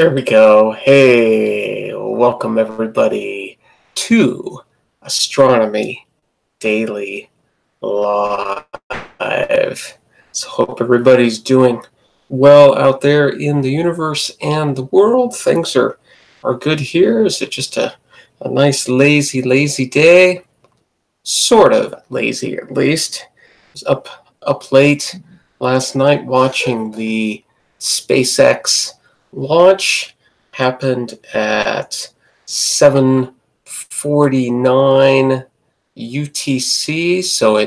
There we go. Hey, welcome everybody to Astronomy Daily Live. So hope everybody's doing well out there in the universe and the world. Things are good here. Is it just a nice lazy day? Sort of lazy, at least. I was up late last night watching the SpaceX launch. Happened at 7:49 UTC, so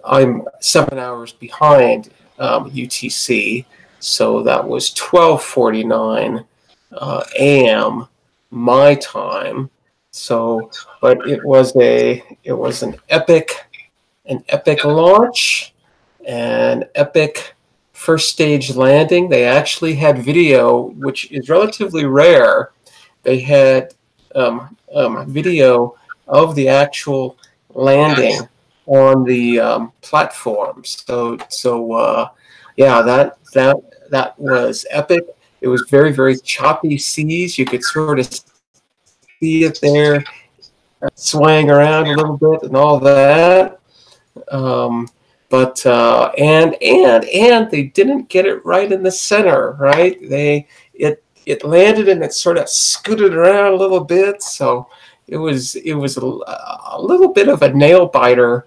I'm 7 hours behind UTC, so that was 12:49 AM my time. So, but it was an epic launch, an epic first stage landing. They actually had video, which is relatively rare. They had video of the actual landing on the platform. Yeah, that was epic. It was very choppy seas. You could sort of see it there swaying around a little bit and all that. And they didn't get it right in the center, right? It landed and it sort of scooted around a little bit, so it was a little bit of a nail biter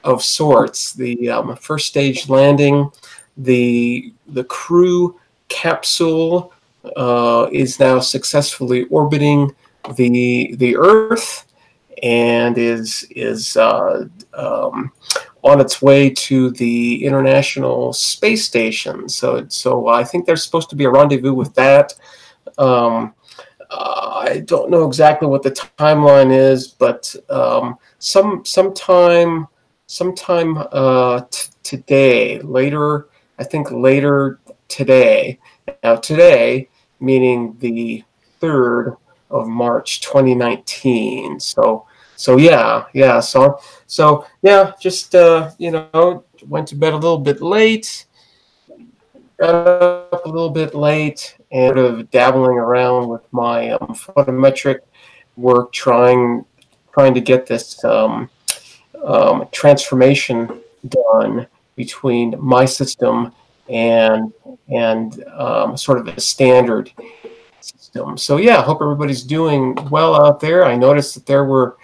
of sorts. The first stage landing, the crew capsule is now successfully orbiting the Earth and is on its way to the International Space Station. So I think there's supposed to be a rendezvous with that. I don't know exactly what the timeline is, but sometime today, later, I think later today. Now today, meaning the 3rd of March 2019. So yeah. So yeah, just went to bed a little bit late, got up a little bit late, and sort of dabbling around with my photometric work, trying to get this transformation done between my system and sort of a standard system. So yeah, hope everybody's doing well out there. I noticed that there were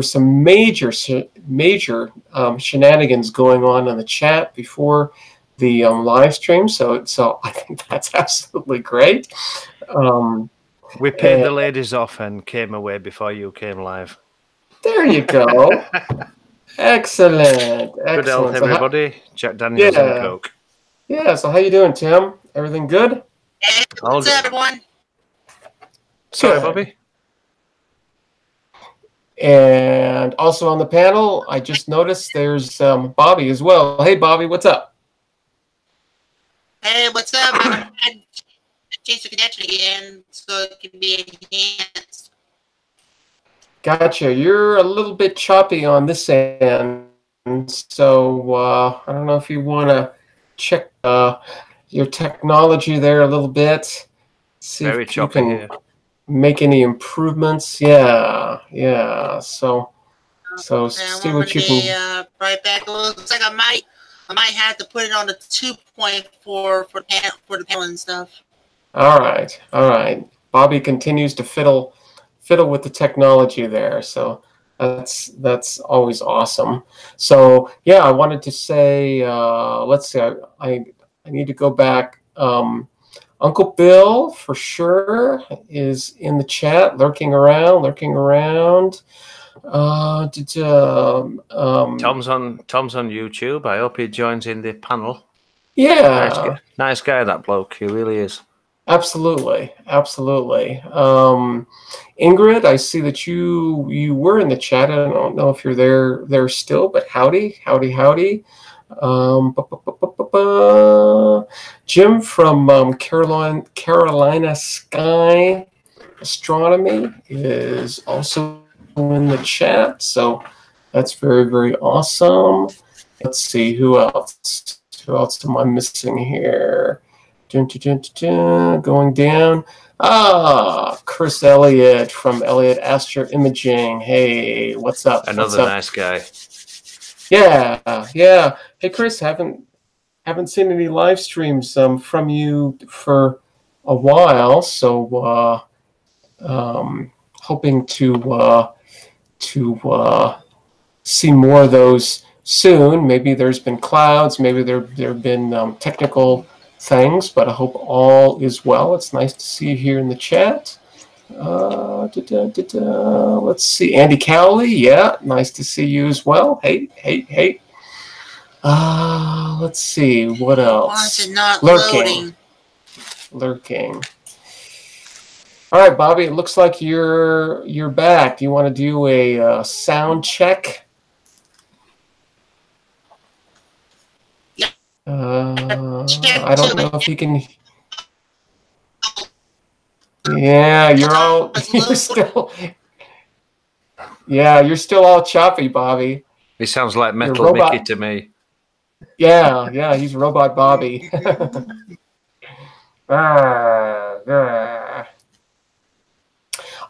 some major shenanigans going on in the chat before the live stream. So I think that's absolutely great. We paid the ladies off and came away before you came live. There you go. Excellent. Good health, everybody. Jack Daniels and Coke. Yeah. So how you doing, Tim? Everything good? Hey, what's up, everyone? Sorry, Bobby. And also on the panel, I just noticed there's Bobby as well. Hey, Bobby, what's up? Hey, what's up? I changed the connection again so it can be enhanced. Gotcha. You're a little bit choppy on this end, so I don't know if you want to check your technology there a little bit. See Very if choppy you can here. Make any improvements. Yeah. So see what you can. Right back. It looks like I might have to put it on the 2.4 for the panel and stuff. All right. Bobby continues to fiddle with the technology there. So that's always awesome. So yeah, I wanted to say, let's see. I need to go back. Uncle Bill, for sure, is in the chat, lurking around. Tom's on YouTube. I hope he joins in the panel. Yeah. Nice guy, that bloke. He really is. Absolutely. Ingrid, I see that you were in the chat. I don't know if you're there still, but howdy. Jim from Carolina Sky Astronomy is also in the chat, so that's very awesome. Let's see, who else am I missing here? Going down. Ah, Chris Elliott from Elliott Astro Imaging. Hey, what's up? Another nice guy. Yeah, yeah. Hey, Chris, haven't seen any live streams from you for a while, so hoping to see more of those soon. Maybe there's been clouds, maybe there've been technical things, but I hope all is well. It's nice to see you here in the chat. Let's see, Andy Cowley, yeah, nice to see you as well. Hey. Let's see, what else? Why is it not Lurking. All right, Bobby, it looks like you're back. Do you want to do a sound check? I don't know if you can. Yeah, you're still. Yeah, you're still all choppy, Bobby. He sounds like Metal Mickey to me. Yeah, he's Robot Bobby.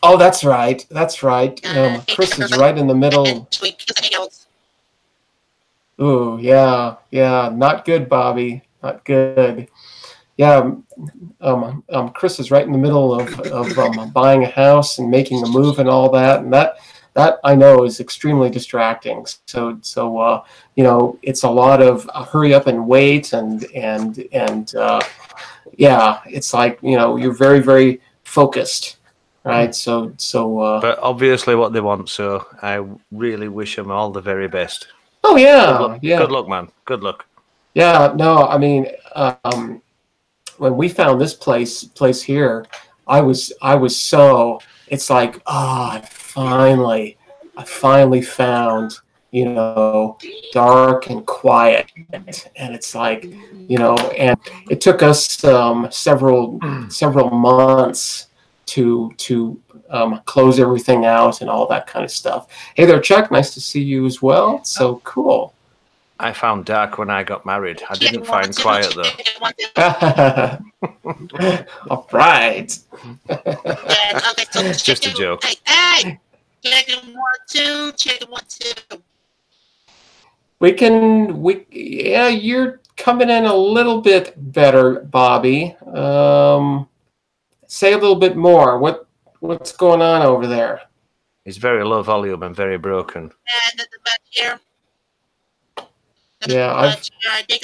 Oh, that's right. Chris is right in the middle. Ooh, yeah, not good, Bobby, not good. Yeah, Chris is right in the middle of buying a house and making a move and all that, and that I know is extremely distracting. So it's a lot of hurry up and wait, and yeah, it's like you're very, very focused, right? So. But obviously, what they want. So I really wish them all the very best. Oh yeah, Good luck, man. Good luck. Yeah, no, I mean, when we found this place here, I was so, it's like, I finally found, dark and quiet, and it's like, and it took us several months to close everything out and all that kind of stuff. Hey there, Chuck. Nice to see you as well. So cool. I found dark when I got married. I didn't find quiet though. All right. Just a joke. Hey, check it 1 2. Check it 1 2. Yeah, you're coming in a little bit better, Bobby. Say a little bit more. What's going on over there? It's very low volume and very broken. And the back here. Yeah, I think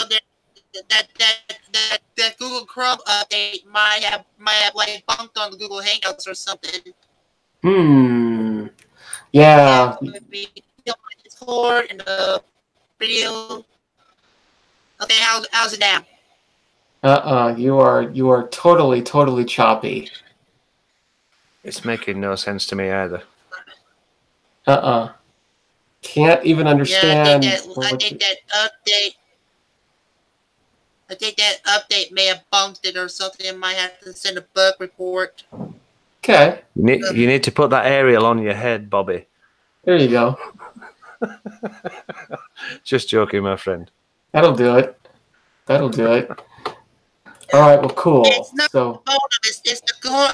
that Google Chrome update might have like bunked on the Google Hangouts or something. Yeah. Maybe Discord and the video. Okay, how's it now? You are totally choppy. It's making no sense to me either. Can't even understand. Yeah, I think that update may have bunked it or something. It might have to send a bug report. Okay. You need to put that aerial on your head, Bobby. There you go. Just joking, my friend. That'll do it. All right. Well, cool. It's not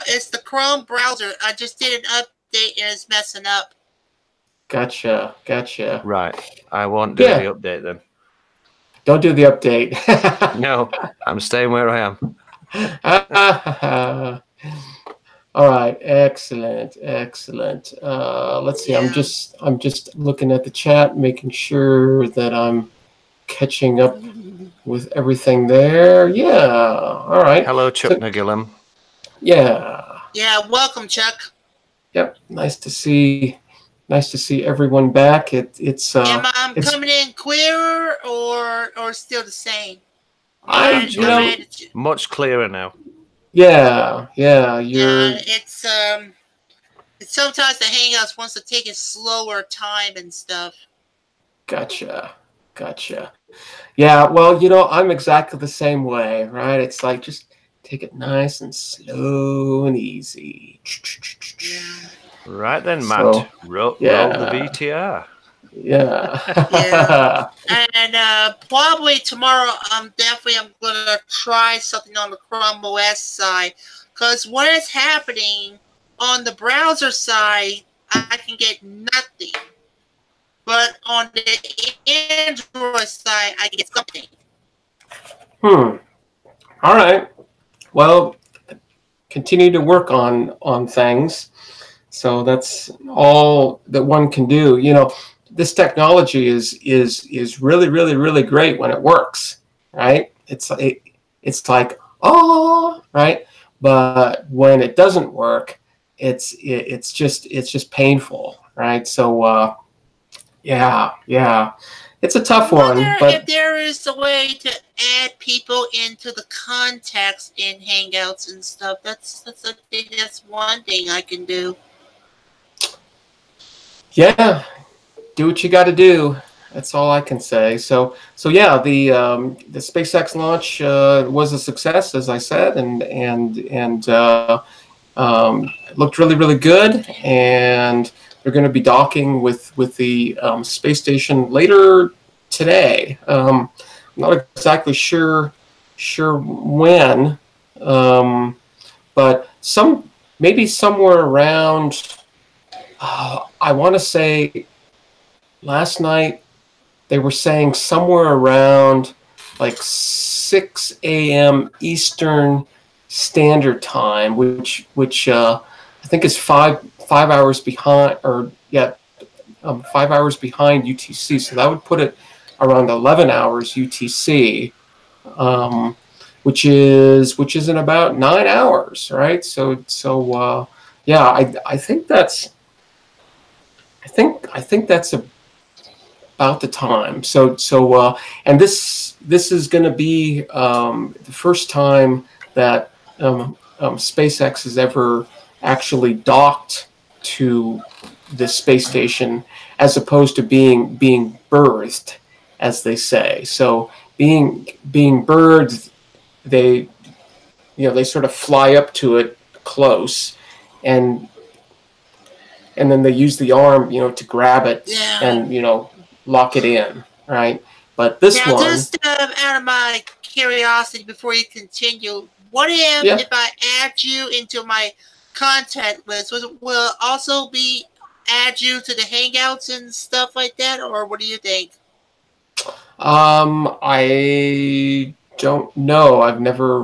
it's the Chrome browser. I just did an update and it's messing up. Gotcha. Right. I won't do the update then. Don't do the update. No, I'm staying where I am. All right. Excellent. Let's see. I'm just looking at the chat, making sure that I'm catching up with everything there. Yeah. All right. Hello, Chuck Nagilum. Yeah. Yeah. Welcome, Chuck. Yep. Nice to see everyone back. It's Am I coming in clearer or still the same? Much clearer now. Yeah. You're. It's sometimes the Hangouts wants to take a slower time and stuff. Gotcha. Yeah. Well, I'm exactly the same way, right? It's like just take it nice and slow and easy. Right then, Matt. Roll the VTR. Yeah. Yeah. And probably tomorrow, I'm gonna try something on the Chrome OS side, because what is happening on the browser side, I can get nothing, but on the Android side, I can get something. All right. Well, continue to work on things. So that's all that one can do. You know, this technology is really, really, really great when it works, right? It's like, oh, right. But when it doesn't work, it's just painful, right? So yeah, it's a tough one. I wonder But if there is a way to add people into the contacts in Hangouts and stuff. That's one thing I can do. yeah, do what you got to do. That's all I can say. So yeah, the SpaceX launch was a success, as I said, and looked really, really good. And they're going to be docking with the space station later today. I'm not exactly sure when, but maybe somewhere around. I want to say last night they were saying somewhere around like 6 a.m. Eastern Standard Time, which I think is five hours behind, or 5 hours behind UTC. So that would put it around 11 hours UTC, which is in about 9 hours, right? So yeah, I think that's about the time. So and this is going to be the first time that SpaceX has ever actually docked to the space station, as opposed to being birthed, as they say. So being birthed, they sort of fly up to it close, and then they use the arm, to grab it, and lock it in, right? But this now, one, just out of my curiosity, before you continue, what if I add you into my contact list? Will it also be add you to the Hangouts and stuff like that, or what do you think? I don't know. I've never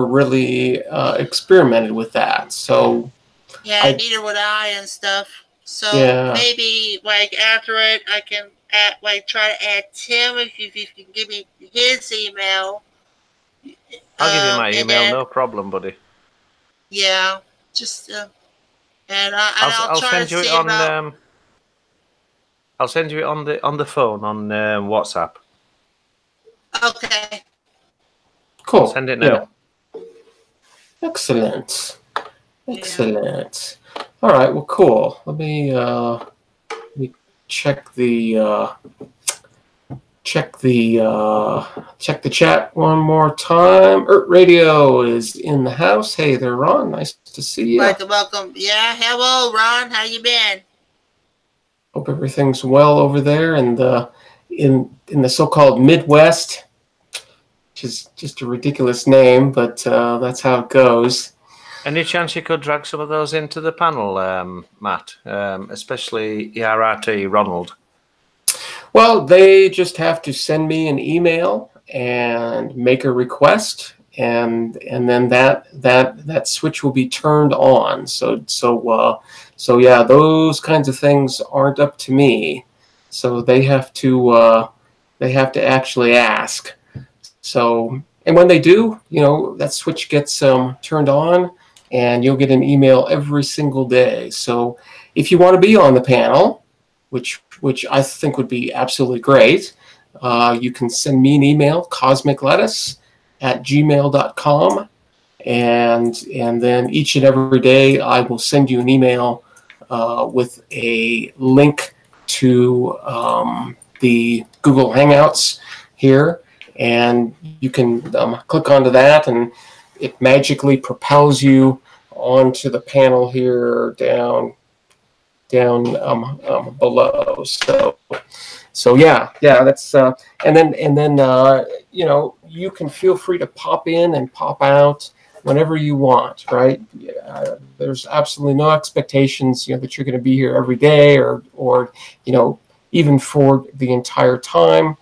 really experimented with that. So yeah, neither would I and stuff. So maybe after it, I can try to add Tim if you can give me his email. I'll give you my email, no problem, buddy. Yeah, just and I'll try send to you it see on. about... I'll send you it on the phone on WhatsApp. Okay. Cool. I'll send it now. Yeah. Excellent. All right. Well, cool. Let me check the chat one more time. Earth Radio is in the house. Hey there, Ron. Nice to see you. Welcome. Yeah. Hello, Ron. How you been? Hope everything's well over there in the so-called Midwest, which is just a ridiculous name, but that's how it goes. Any chance you could drag some of those into the panel, Matt? Especially ERRT Ronald. Well, they just have to send me an email and make a request, and then that switch will be turned on. So yeah, those kinds of things aren't up to me. So they have to actually ask. So, and when they do, that switch gets turned on, and you'll get an email every single day. So if you want to be on the panel, which I think would be absolutely great, you can send me an email, cosmiclettuce@gmail.com, and then each and every day I will send you an email with a link to the Google Hangouts here, and you can click onto that, and it magically propels you onto the panel here, down down below. So yeah, that's and then you know, you can feel free to pop in and pop out whenever you want, right? There's absolutely no expectations, you know, that you're going to be here every day or you know, even for the entire time.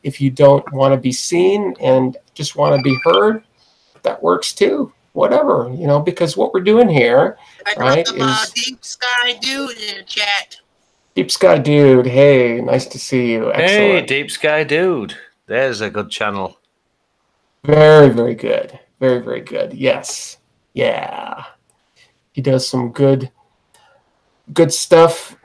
If you don't want to be seen and just want to be heard, that works too. Whatever, you know, because what we're doing here, right, is Deep Sky Dude in the chat. Deep Sky Dude. Hey, nice to see you. Excellent. Hey, Deep Sky Dude. There's a good channel. Very, very good. Very, very good. Yes. Yeah. He does some good stuff,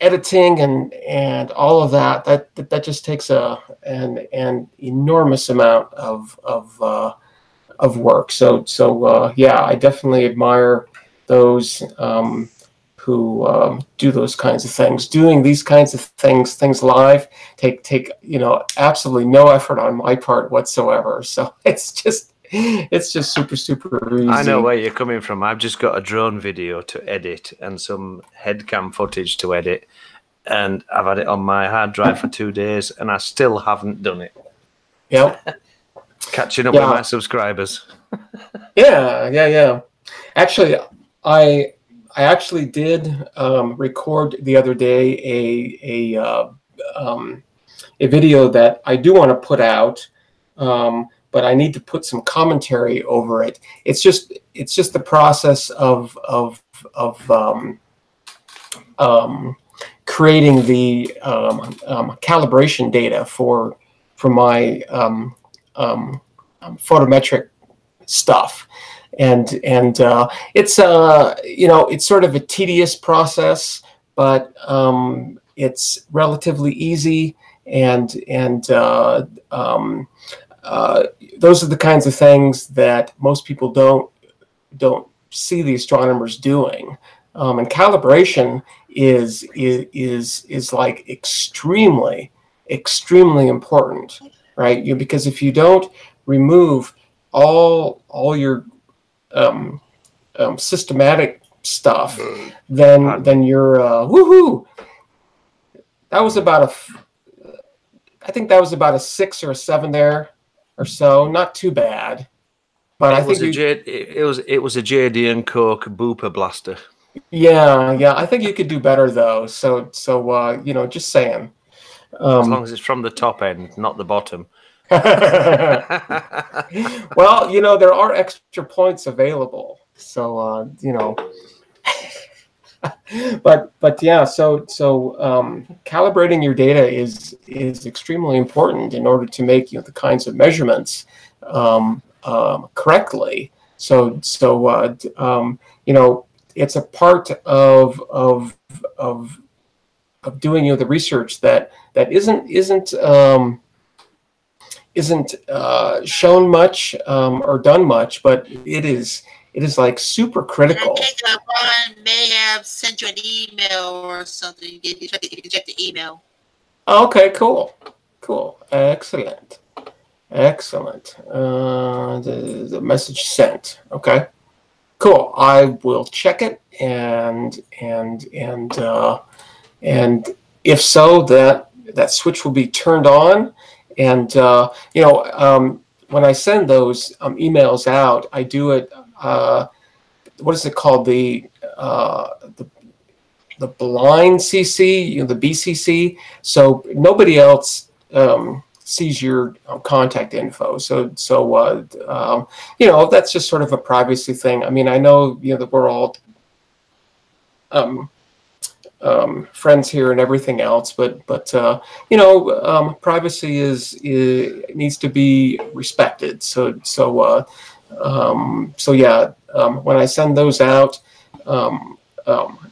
editing and all of that. That just takes an enormous amount of work. So yeah, I definitely admire those who do those kinds of things. Doing these kinds of things live take you know, absolutely no effort on my part whatsoever. So it's just super easy. I know where you're coming from. I've just got a drone video to edit and some headcam footage to edit, and I've had it on my hard drive for 2 days, and I still haven't done it. Yep. Catching up with my subscribers. Yeah. Actually, I actually did record the other day a video that I do want to put out, but I need to put some commentary over it. It's just the process of creating the calibration data for my photometric stuff. And it's you know, it's sort of a tedious process, but it's relatively easy, and those are the kinds of things that most people don't see the astronomers doing. And calibration is like extremely important, right? Because if you don't remove all your systematic stuff, then you're woohoo. That was about I think that was about a 6 or a 7 there or so. Not too bad. But I think it was a JD and Coke Booper blaster. Yeah. I think you could do better though. So you know, just saying. As long as it's from the top end, not the bottom. Well, you know, there are extra points available, so you know. but yeah, so calibrating your data is extremely important in order to make, you know, the kinds of measurements correctly. So you know, it's a part of doing, you know, the research that isn't shown much or done much, but it is like super critical. I think Ron may have sent you an email or something. You can check the email. Okay, cool, excellent. The message sent. Okay, cool. I will check it, and if so, that switch will be turned on. And you know, when I send those emails out, I do it. What is it called? The blind CC, you know, the BCC. So nobody else sees your contact info. So you know, that's just sort of a privacy thing. I mean, I know, you know, that we're all friends here and everything else, but you know, privacy needs to be respected. So yeah, when I send those out,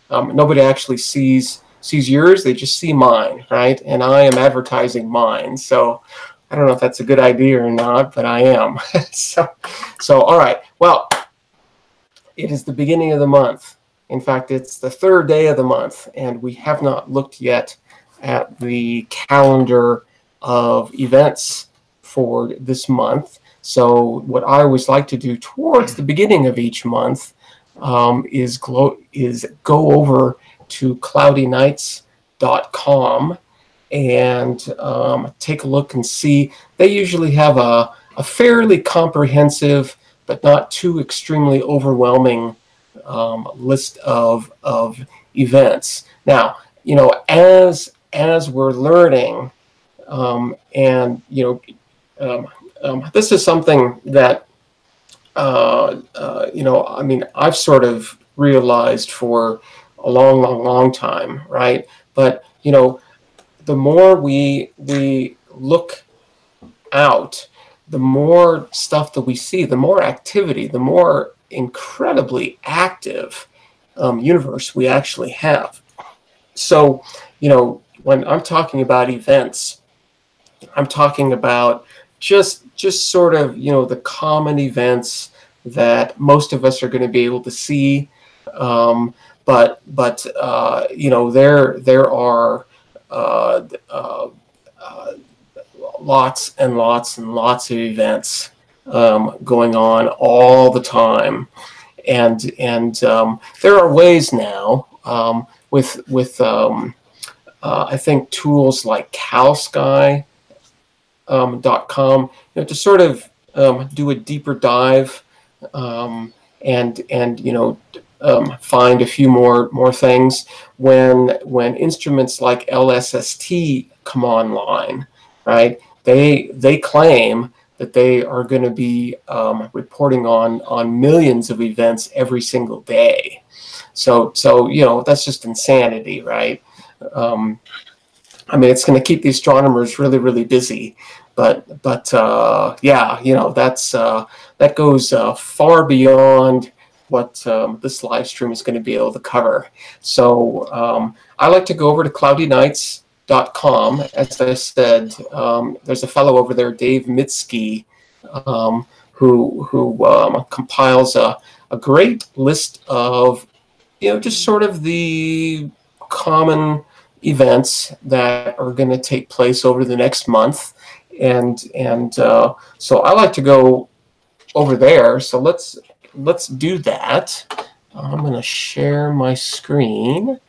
nobody actually sees yours. They just see mine, right? And I am advertising mine. So I don't know if that's a good idea or not, but I am. so all right. Well, it is the beginning of the month. In fact, it's the 3rd day of the month, and we have not looked yet at the calendar of events for this month. So what I always like to do towards the beginning of each month is go over to cloudynights.com and take a look and see. They usually have a fairly comprehensive but not too extremely overwhelming list of events. Now, you know, as we're learning, and you know, this is something that you know, I mean, I've sort of realized for a long time, right? But you know, the more we look out, the more stuff that we see, the more activity, the more incredibly active universe we actually have. So, you know, when I'm talking about events, I'm talking about just sort of, you know, the common events that most of us are going to be able to see. But you know, there are lots and lots and lots of events going on all the time, and there are ways now with I think tools like CalSky.com, you know, to sort of do a deeper dive and you know, find a few more things when instruments like LSST come online, right? They claim that they are going to be reporting on millions of events every single day. So you know, that's just insanity, right? I mean, it's going to keep the astronomers really busy, but yeah, you know, that goes far beyond what this live stream is going to be able to cover. So I like to go over to cloudynights.com. As I said, there's a fellow over there, Dave Mitski, who compiles a great list of, you know, just sort of the common events that are going to take place over the next month, and so I like to go over there. So let's do that. I'm going to share my screen.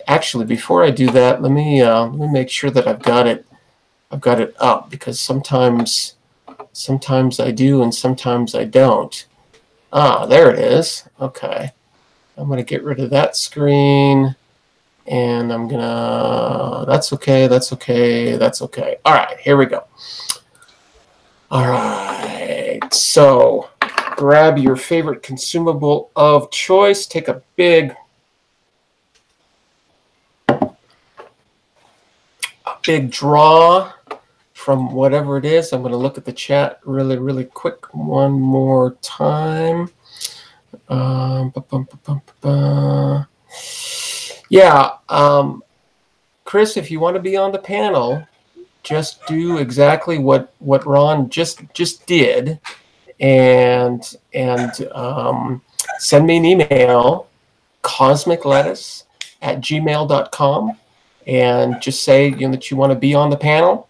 Actually, before I do that, let me make sure that I've got it up, because sometimes I do and sometimes I don't. Ah, there it is. Okay, I'm going to get rid of that screen. And I'm gonna, that's okay. All right, here we go. All right, so grab your favorite consumable of choice, take a big draw from whatever it is. I'm gonna look at the chat really quick one more time. Yeah, Chris, if you want to be on the panel, just do exactly what Ron just did, and send me an email, cosmiclettuce@gmail.com, and just say, you know, that you want to be on the panel.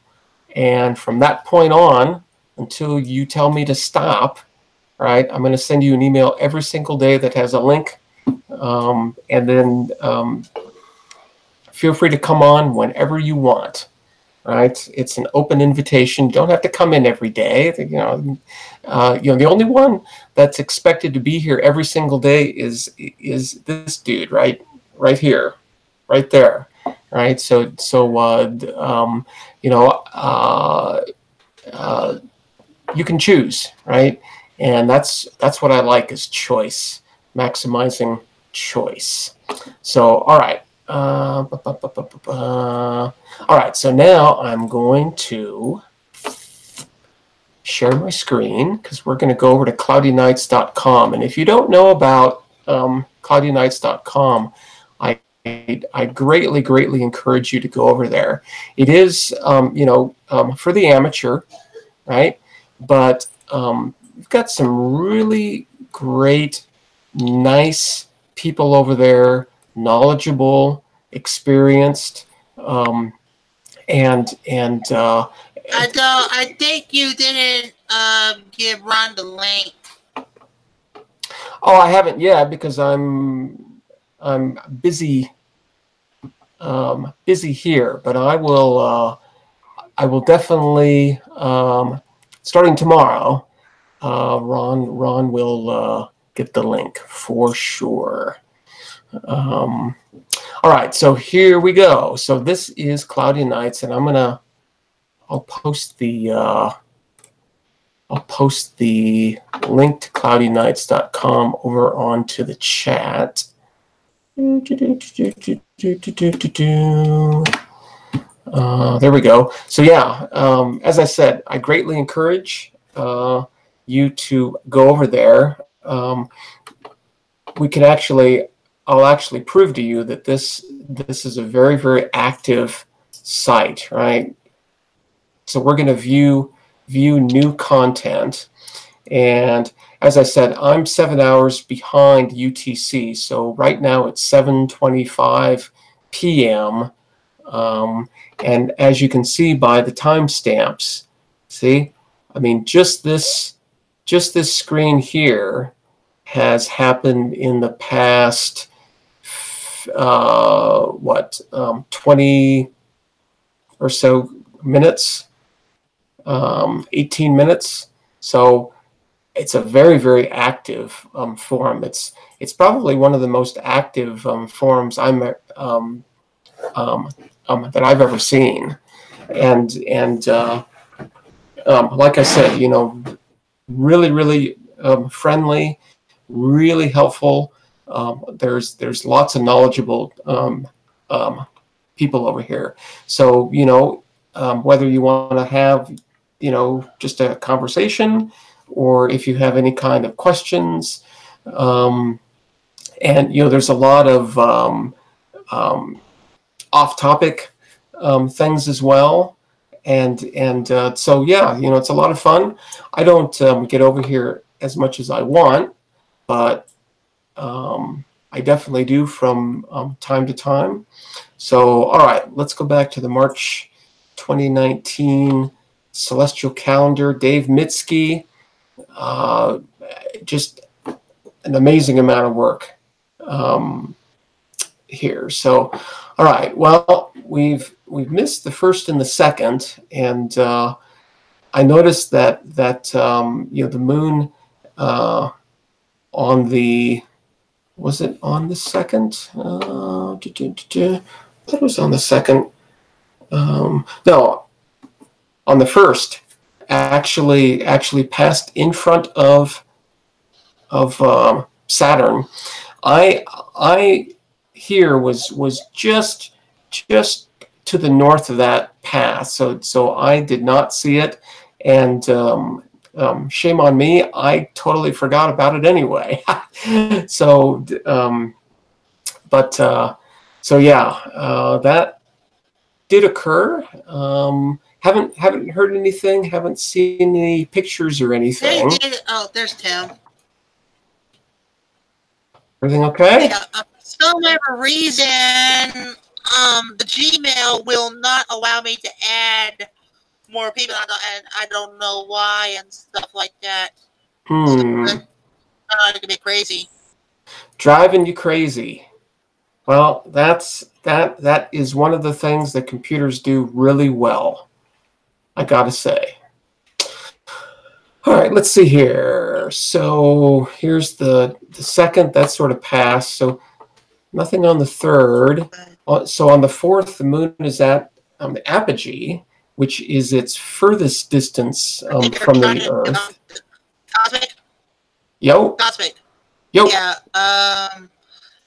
And from that point on, until you tell me to stop, right, I'm going to send you an email every single day that has a link. And then feel free to come on whenever you want. Right? It's an open invitation. You don't have to come in every day. You know, the only one that's expected to be here every single day is this dude, right here, right there, right? So you know, you can choose, right? And that's what I like, is choice, maximizing choice. So all right. All right, so now I'm going to share my screen, because we're going to go over to cloudynights.com. And if you don't know about cloudynights.com, I greatly encourage you to go over there. It is, you know, for the amateur, right? But we've got some really great, nice people over there, knowledgeable, experienced, and I think you didn't give Ron the link. Oh, I haven't yet, because I'm I'm busy busy here, but I will definitely starting tomorrow. Ron will get the link for sure. All right, so here we go. So this is Cloudy Nights, and I'll post the link to cloudynights.com over onto the chat. There we go. So yeah, as I said, I greatly encourage you to go over there. I'll actually prove to you that this is a very, very active site, right? So we're going to view new content, and as I said, I'm 7 hours behind UTC. So right now it's 7:25 p.m. And as you can see by the timestamps, see, I mean, just this screen here has happened in the past 20 or so minutes, 18 minutes. So it's a very, very active forum. It's probably one of the most active forums that I've ever seen, and like I said, you know, really, really friendly, really helpful. There's lots of knowledgeable people over here. So you know, whether you want to have, you know, just a conversation, or if you have any kind of questions, and you know, there's a lot of off-topic things as well, and so yeah, you know, it's a lot of fun. I don't get over here as much as I want, but I definitely do from time to time. So all right, let's go back to the March 2019 celestial calendar. Dave Mitski, just an amazing amount of work here. So all right, well, we've missed the first and the second, and I noticed that you know, the moon on the, was it on the second? I thought it was on the second. No, on the first. Actually passed in front of Saturn. I here was just to the north of that path, so I did not see it, and shame on me, I totally forgot about it anyway. So so yeah, that did occur. Haven't heard anything, haven't seen any pictures or anything. Oh, there's Tim. Everything okay? Yeah, for some reason, the Gmail will not allow me to add more people, and I don't know why and stuff like that. So it's a bit crazy. Driving you crazy. Well, that is one of the things that computers do really well, I gotta say. All right, let's see here. So here's the second, that sort of passed. So nothing on the third. So on the fourth, the moon is at the apogee, which is its furthest distance from the Earth. Cosmic? Yo. Cosmic. Yo. Yeah.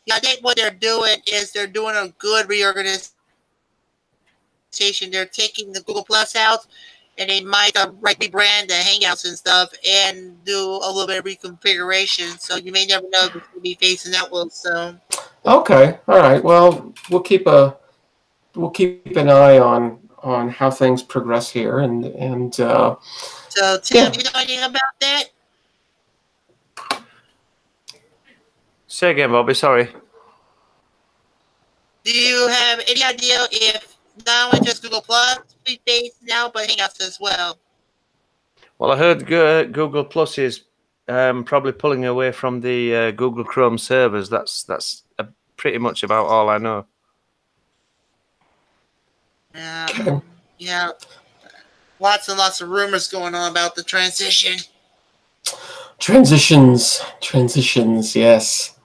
Yeah, I think what they're doing is they're doing a good reorganization. They're taking the Google Plus out, and they might rebrand the Hangouts and stuff and do a little bit of reconfiguration. So you may never know if it's going to be facing that well. So. Okay. All right. Well, we'll keep an eye on how things progress here, and. So Tim, you know anything about that? Say again, Bobby. Sorry. Do you have any idea if not only just Google Plus be based now, but Hangouts as well? Well, I heard Google Plus is probably pulling away from the Google Chrome servers. That's pretty much about all I know. Yeah, yeah. Lots and lots of rumors going on about the transition. Transitions, yes.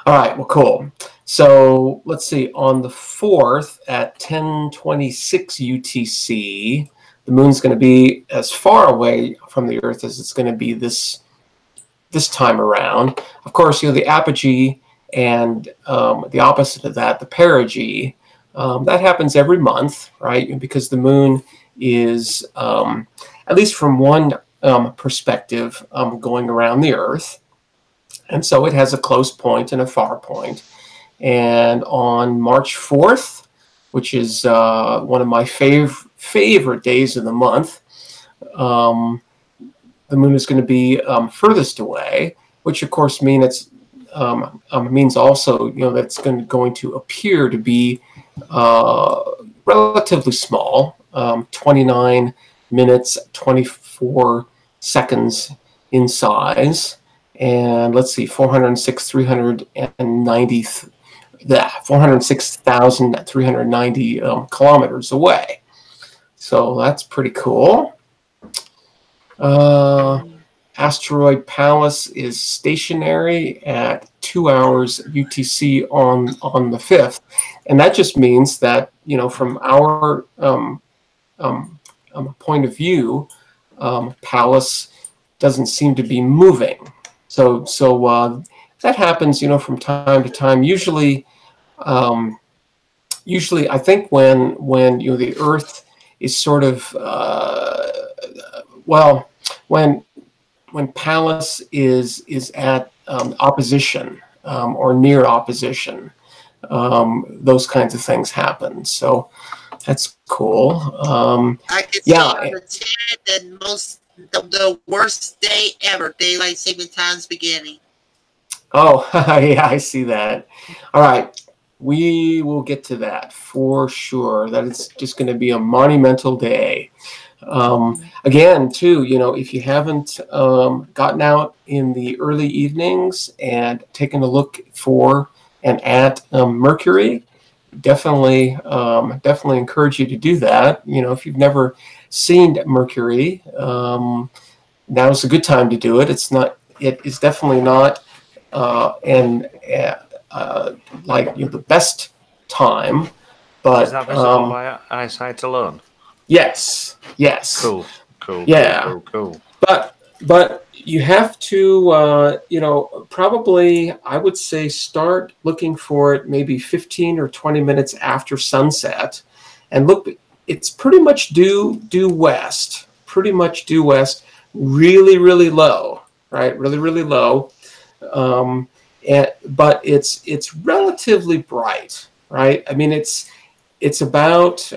All right, well, cool. So let's see. On the 4th at 10:26 UTC, the moon's going to be as far away from the Earth as it's going to be this time around. Of course, the apogee and the opposite of that, the perigee, that happens every month, right? Because the moon is, at least from one perspective, going around the Earth. And so it has a close point and a far point. And on March 4th, which is one of my favorite days of the month, the moon is going to be furthest away, which of course means also that it's going to appear to be relatively small, 29 minutes 24 seconds in size, and let's see, 406,390 kilometers away. So that's pretty cool. Asteroid Pallas is stationary at 2 hours UTC on the 5th, and that just means that from our point of view, Pallas doesn't seem to be moving. So that happens from time to time. Usually I think when the Earth is sort of when Pallas is at opposition or near opposition, those kinds of things happen. So that's cool. I can see that the worst day ever, daylight saving time's beginning. Oh, yeah, I see that. All right. We will get to that for sure. That is just going to be a monumental day. Again, too, if you haven't gotten out in the early evenings and taken a look for and at Mercury, definitely encourage you to do that. If you've never seen Mercury, now's a good time to do it. It is definitely not the best time, but is that visible by eyesight alone? Yes. Cool. Yeah. Cool. But you have to, probably, I would say, start looking for it maybe 15 or 20 minutes after sunset, and look. It's pretty much due west. Really, really low, right? Really, really low. But it's relatively bright, right? I mean, it's about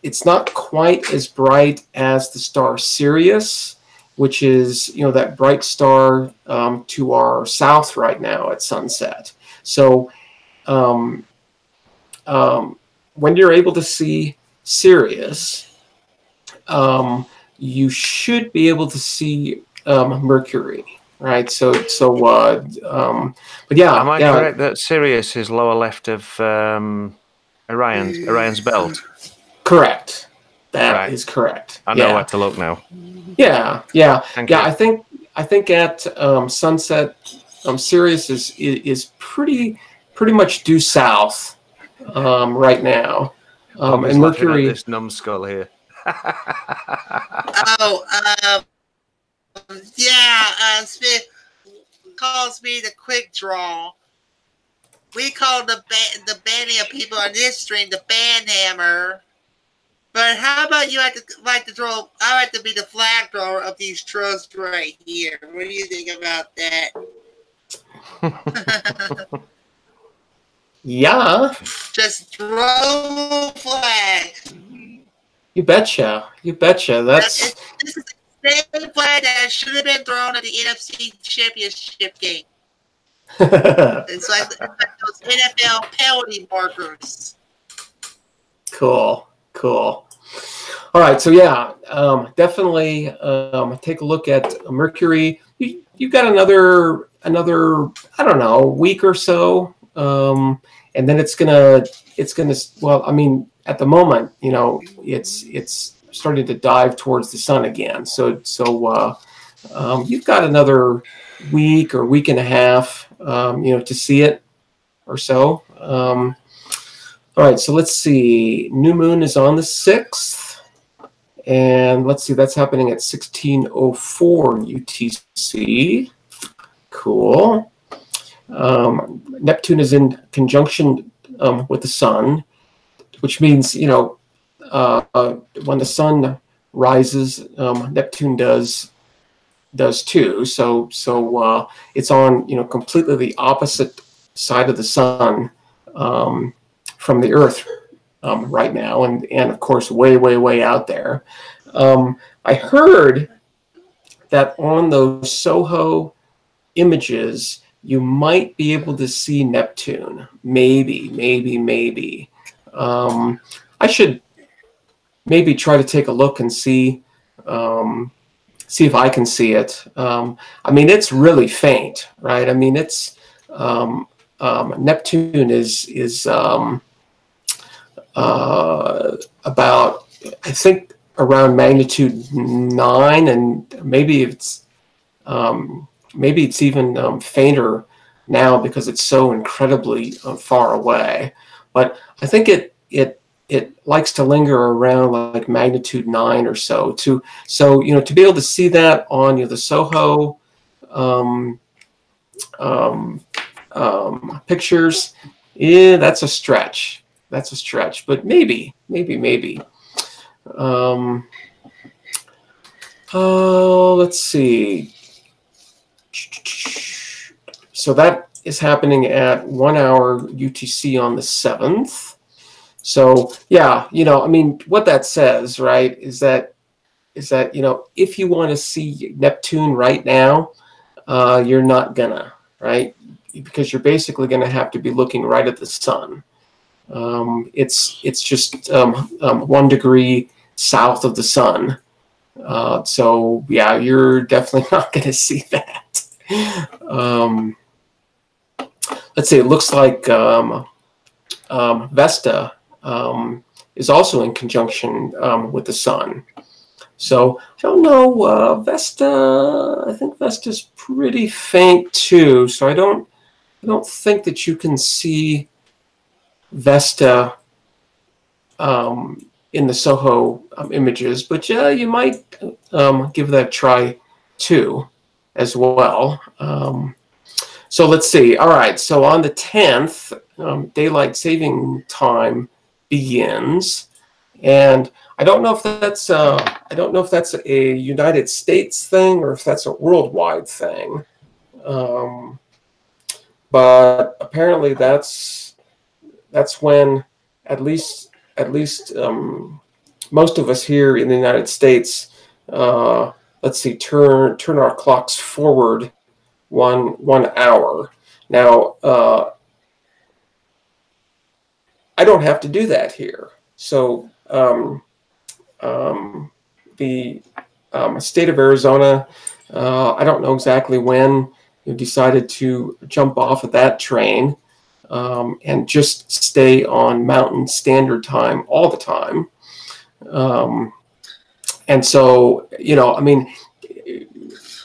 it's not quite as bright as the star Sirius, which is that bright star to our south right now at sunset. So when you're able to see Sirius, you should be able to see Mercury. Right, but yeah. Am I correct that Sirius is lower left of Orion's belt? Correct. That is correct. I know where to look now. Yeah. Thank you. I think at sunset, Sirius is pretty much due south right now, and Mercury. This numbskull here. Smith calls me the quick draw. We call the banning of people on this stream the ban hammer. But how about you like to draw? I like to be the flag thrower of these trusts right here. What do you think about that? Yeah. Just throw flag. You betcha. This is the same flag that should have been thrown at the NFC Championship game. It's like those NFL penalty markers. Cool. All right, so yeah, definitely take a look at Mercury. You've got another I don't know, week or so and then it's gonna well, I mean, at the moment, you know, it's starting to dive towards the sun again. So you've got another week or week and a half, you know, to see it or so. All right, so let's see. New moon is on the 6th. And let's see, that's happening at 16:04 UTC. Cool. Neptune is in conjunction with the sun, which means, you know, when the sun rises, Neptune does too. So it's on, you know, completely the opposite side of the sun from the Earth right now, and of course way out there. I heard that on those SOHO images you might be able to see Neptune. Maybe. I should maybe try to take a look and see if I can see it. I mean, it's really faint, right? I mean, it's Neptune is about, I think, around magnitude 9, and maybe it's even fainter now because it's so incredibly far away. But I think it likes to linger around like magnitude 9 or so. So you know, to be able to see that on, you know, the SOHO pictures, yeah, that's a stretch. But maybe. Let's see. So that is happening at 1 hour UTC on the 7th. So yeah, you know, I mean, what that says, right, is that you know, if you want to see Neptune right now, you're not gonna, right, because you're basically going to have to be looking right at the sun. It's just 1 degree south of the sun. So yeah, you're definitely not going to see that. Let's see. It looks like Vesta is also in conjunction with the sun. So I don't know. Vesta, I think Vesta's pretty faint too. So I don't think that you can see Vesta in the SOHO images, but yeah, you might give that a try too, as well. So let's see. All right. So on the 10th, daylight saving time begins, and I don't know if that's a United States thing or if that's a worldwide thing. But apparently that's when at least most of us here in the United States, let's see, turn our clocks forward one hour. Now I don't have to do that here. So the state of Arizona, I don't know exactly when you decided to jump off of that train and just stay on Mountain Standard Time all the time. And so, you know, I mean,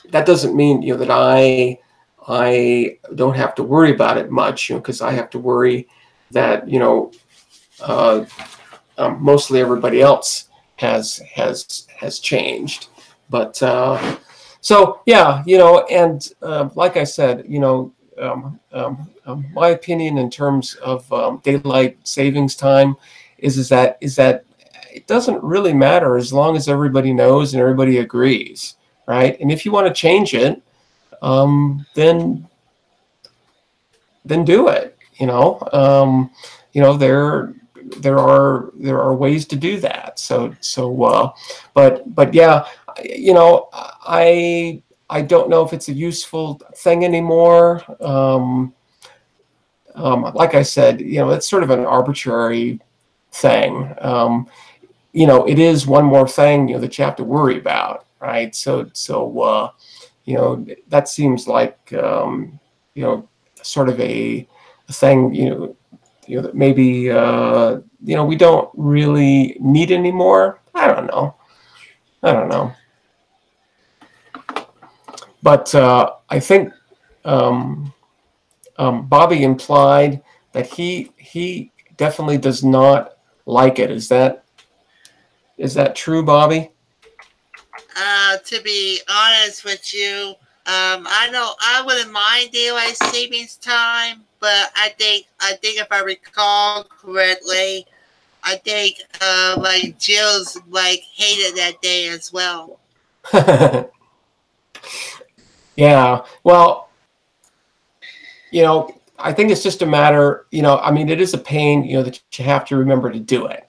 that doesn't mean, you know, that I don't have to worry about it much, you know, because I have to worry that, you know, mostly everybody else has changed. But so yeah, you know, and like I said, you know, my opinion in terms of daylight savings time is that it doesn't really matter as long as everybody knows and everybody agrees, right? And if you want to change it, then do it. You know, there are ways to do that. But yeah, you know, I don't know if it's a useful thing anymore. Like I said, you know, it's sort of an arbitrary thing. You know, it is one more thing, you know, that you have to worry about, right? So you know, that seems like you know, sort of a thing, that maybe, we don't really need anymore. I don't know. But I think Bobby implied that he definitely does not like it. Is that true, Bobby? To be honest with you, I know I wouldn't mind daylight savings time, but I think if I recall correctly, I think like Jill's like hated that day as well. Yeah. Well, I think it's just a matter, I mean, it is a pain, that you have to remember to do it,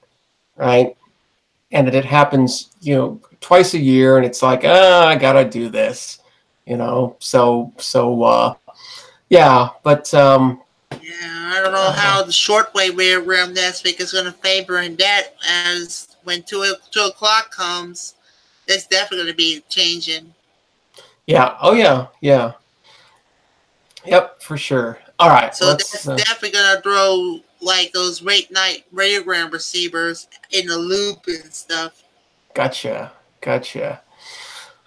right? And that it happens, twice a year, and it's like, I gotta do this, So yeah, but yeah, I don't know how the shortwave program this week is going to favor in that, as when 2 o'clock comes, it's definitely going to be changing. Yeah. Oh yeah. Yeah. Yep, for sure. All right. So that's definitely going to throw like those late night radiogram receivers in the loop and stuff. Gotcha.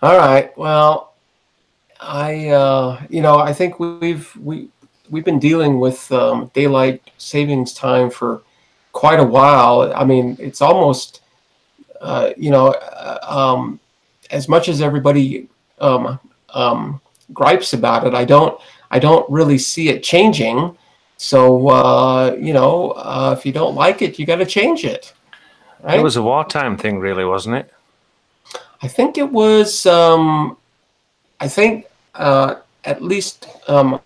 All right. Well, I think we've been dealing with daylight savings time for quite a while. I mean, it's almost as much as everybody gripes about it, I don't really see it changing. So if you don't like it, you got to change it. Right? It was a wartime thing, really, wasn't it? I think it was. At least my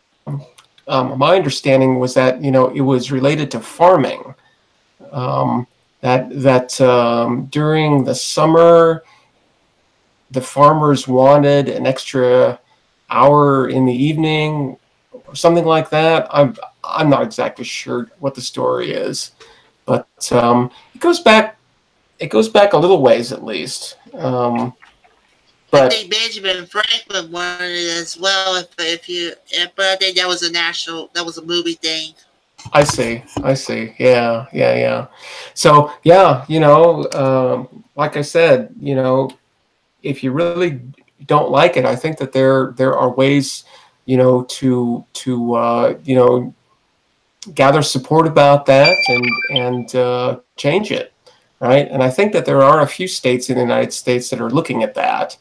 understanding was that it was related to farming. That during the summer, the farmers wanted an extra hour in the evening, or something like that. I'm not exactly sure what the story is, but it goes back a little ways at least. I think Benjamin Franklin wanted it as well. But I think that was a movie thing. I see. Yeah. So yeah, like I said, if you really don't like it, I think that there are ways, to gather support about that and change it, right? And I think that there are a few states in the United States that are looking at that.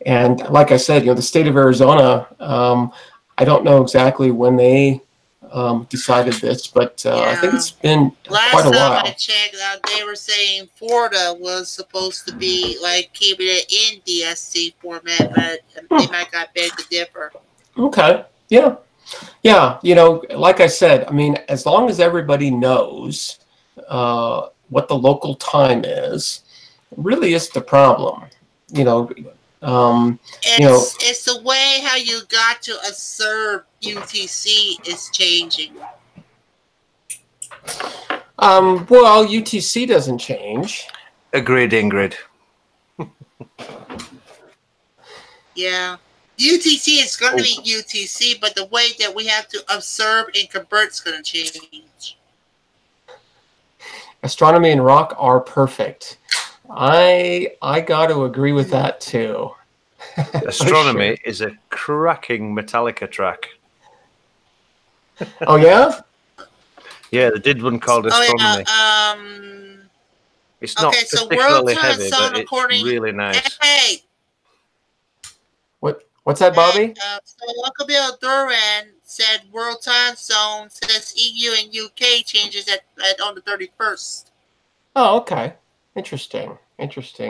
And like I said, the state of Arizona, I don't know exactly when they decided this, but I think it's been quite a while. Last time I checked out, they were saying Florida was supposed to be like keeping it in DSC format, but they might got beg to differ. Okay. Yeah. Like I said, I mean, as long as everybody knows what the local time is, really is the problem. It's the way how you got to observe UTC is changing. Well, UTC doesn't change. Agreed, Ingrid. Yeah. UTC is going to be UTC, but the way that we have to observe and convert is going to change. Astronomy and rock are perfect. I got to agree with that too. Astronomy is a cracking Metallica track. Oh yeah? Yeah, they did one called Astronomy. It's not particularly heavy, but it's really nice. Hey. What's that, Bobby? So Uncle Bill Duran said World Time Zone says EU and UK changes on the 31st. Oh, okay. Interesting.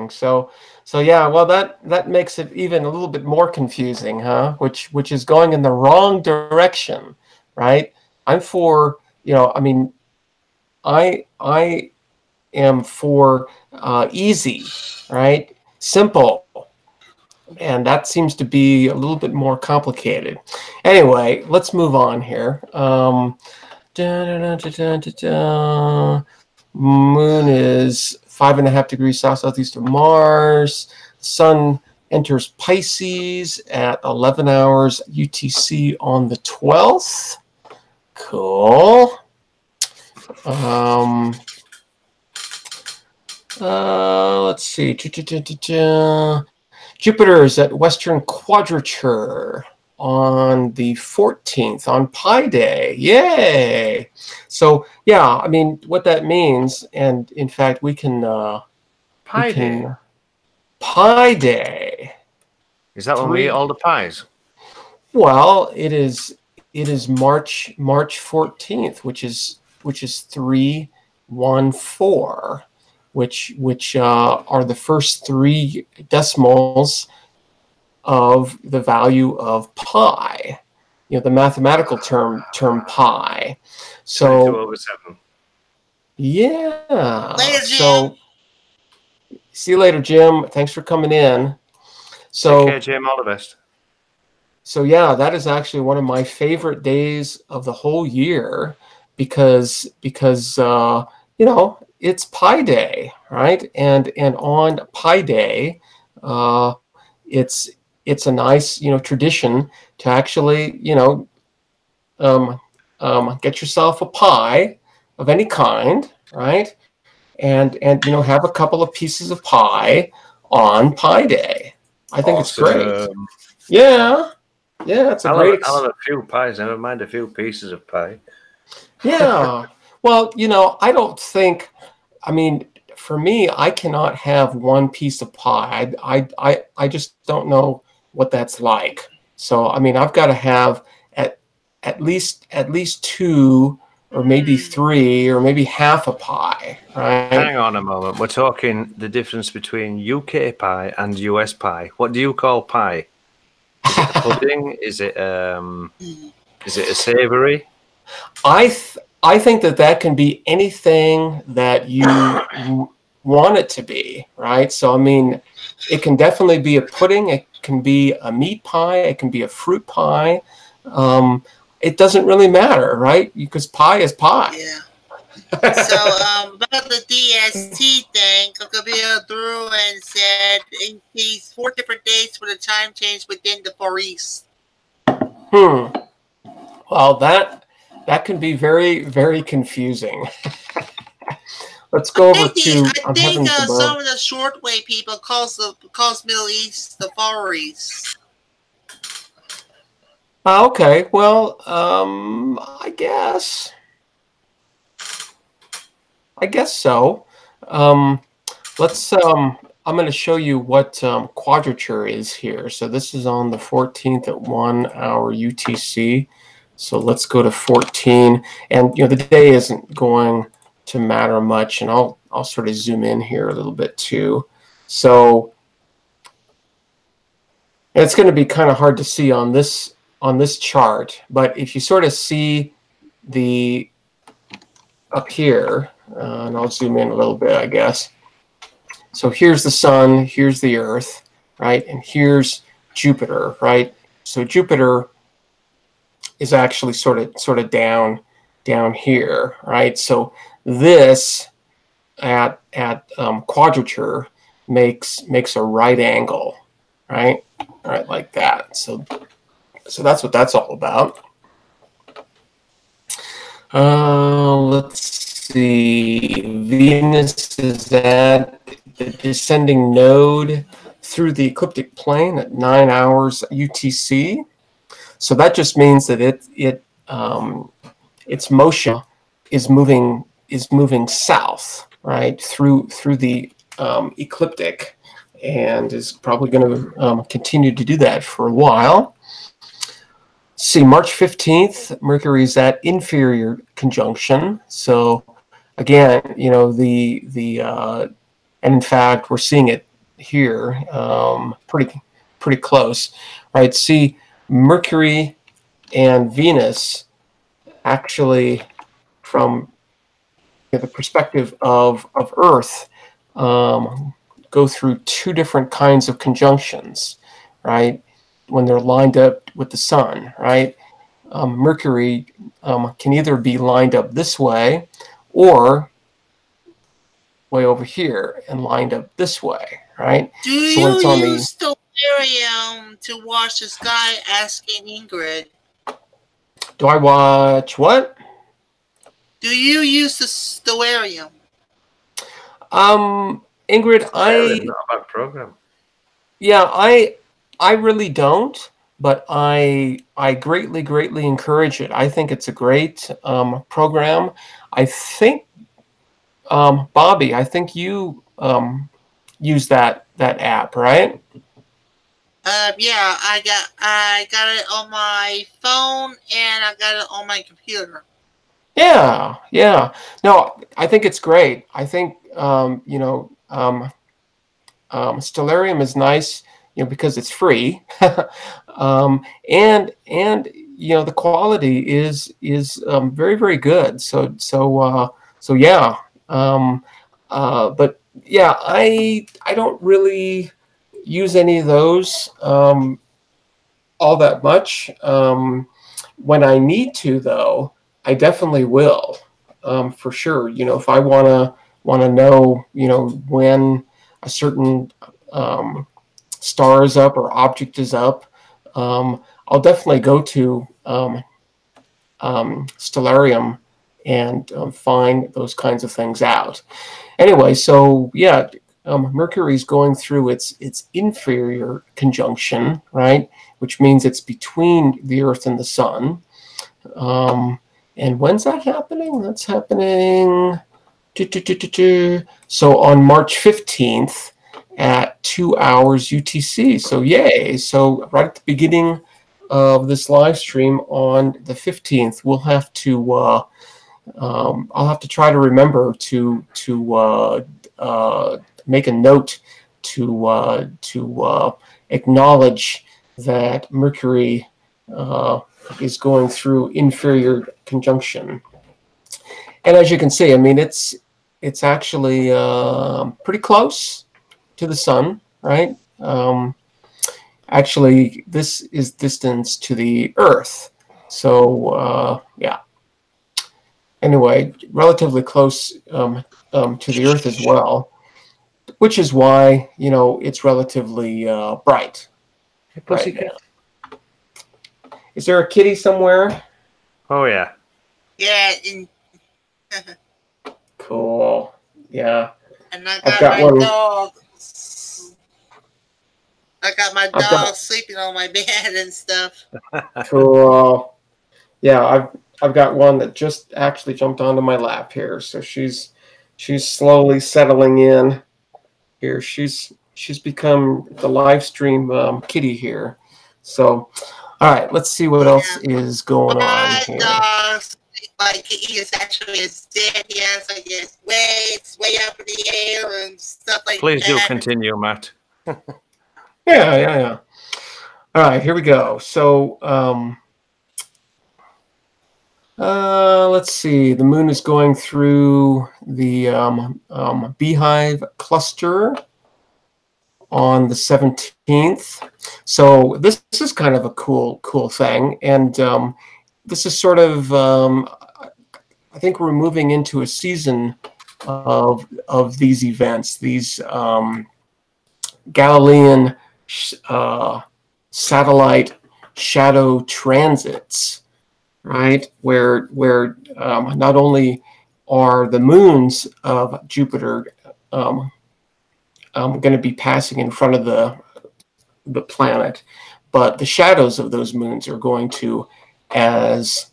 So yeah, well that makes it even a little bit more confusing, huh? Which is going in the wrong direction, right? I'm for, I mean, I am for easy, right? Simple. And that seems to be a little bit more complicated. Anyway, let's move on here. Moon is 5.5 degrees south-southeast of Mars. Sun enters Pisces at 11 hours UTC on the 12th. Cool. Let's see. Jupiter is at Western Quadrature on the 14th, on Pi Day. Yay! So, yeah, I mean, what that means, and in fact, we can... Pi Day? Pi Day. Is that when we eat all the pies? Well, it is March 14th, which is 314, which are the first 3 decimals of the value of pi. You know, the mathematical term pi. So 22/7. Yeah. Later, Jim. So see you later, Jim. Thanks for coming in. So Take care, Jim. All the best. So yeah, that is actually one of my favorite days of the whole year because you know, it's Pi Day, right? And on Pi Day, it's a nice, you know, tradition to actually, you know, get yourself a pie of any kind, right? And you know, have a couple of pieces of pie on Pi Day. I think it's great. Yeah. Yeah, it's a great. I'll have a few pies. Never mind a few pieces of pie. Yeah. Well, you know, I don't think. I mean, for me, I cannot have one piece of pie. I just don't know what that's like. So, I mean, I've got to have at least 2, or maybe 3, or maybe half a pie. Right? Hang on a moment. We're talking the difference between UK pie and US pie. What do you call pie? Is it a pudding? Is it a savoury? I think that can be anything that you want it to be, right? So I mean, it can definitely be a pudding. It can be a meat pie. It can be a fruit pie. It doesn't really matter, right? Because pie is pie. Yeah. So about the DST thing, Kakabia threw and said in these 4 different dates for the time change within the Far East. Well, that can be very, very confusing. Let's go over to. I think some of the shortwave people calls Middle East the Far East. Okay. Well, I guess so. Let's. I'm going to show you what quadrature is here. So this is on the 14th at 1 hour UTC. So let's go to 14, and you know the day isn't going to matter much, and I'll sort of zoom in here a little bit too. So it's going to be kind of hard to see on this chart, but if you sort of see the up here, and I'll zoom in a little bit, I guess. So here's the sun, here's the Earth, right, and here's Jupiter, right? So Jupiter is actually sort of down here, right? So this at quadrature makes a right angle, right? Right, like that. So that's what that's all about. Let's see. Venus is at the descending node through the ecliptic plane at 9 hours UTC. So that just means that its motion is moving south, right, through the ecliptic, and is probably going to continue to do that for a while. See, March 15th, Mercury is at inferior conjunction. So again, you know, and in fact, we're seeing it here, pretty close, right? See, Mercury and Venus actually, from the perspective of Earth, go through 2 different kinds of conjunctions, right? When they're lined up with the sun, right? Mercury can either be lined up this way or way over here and lined up this way, right? Do you use stellarium to watch the sky? Asking Ingrid. Do I watch what? Do you use the stellarium? Ingrid, Not a bad program. Yeah, I really don't, but I greatly encourage it. I think it's a great program. I think Bobby, I think you use that app, right? Yeah, I got it on my phone and I got it on my computer. Yeah, yeah. No, I think it's great. I think Stellarium is nice, because it's free, and the quality is very good. So yeah, but yeah, I don't really use any of those all that much. When I need to, though, I definitely will, for sure. If I wanna know, when a certain star is up or object is up, I'll definitely go to Stellarium and find those kinds of things out. Anyway, so yeah, Mercury's going through its inferior conjunction, right? Which means it's between the Earth and the Sun. And when's that happening? That's happening. So on March 15th at 2 hours UTC. So yay! So right at the beginning of this live stream on the 15th, we'll have to. I'll have to try to remember to make a note to acknowledge that Mercury is going through inferior conjunction. And as you can see, I mean, it's actually pretty close to the Sun, right? Actually, this is distance to the Earth. So yeah. Anyway, relatively close to the Earth as well, which is why it's relatively bright. Hey, pussycat. Right. Is there a kitty somewhere? Oh yeah. Yeah. Cool. Yeah. And I got my dog. I got my dog sleeping on my bed and stuff. Cool. Yeah, I've got one that just actually jumped onto my lap here, so she's slowly settling in here. She's become the live stream kitty here. So, all right, let's see what else is going on here. Dog, like he is actually dead. He has like his legs way up in the air and stuff like Please that. do continue, Matt. Yeah. All right, here we go. So, let's see. The moon is going through the Beehive cluster on the 17th. So this is kind of a cool thing, and this is sort of I think we're moving into a season of these events, these Galilean satellite shadow transits, right? Where not only are the moons of Jupiter going to be passing in front of the planet, but the shadows of those moons are going to as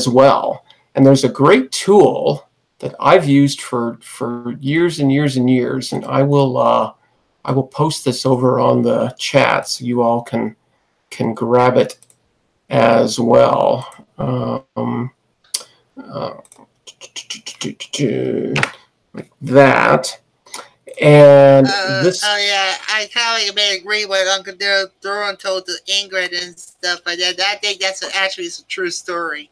well. And there's a great tool that I've used for years and years and years, and I will post this over on the chat so you all can grab it as well. Like that. And this. Oh yeah, I kind of agree with Uncle Duran told to Ingrid and stuff like that. I think that's actually a true story.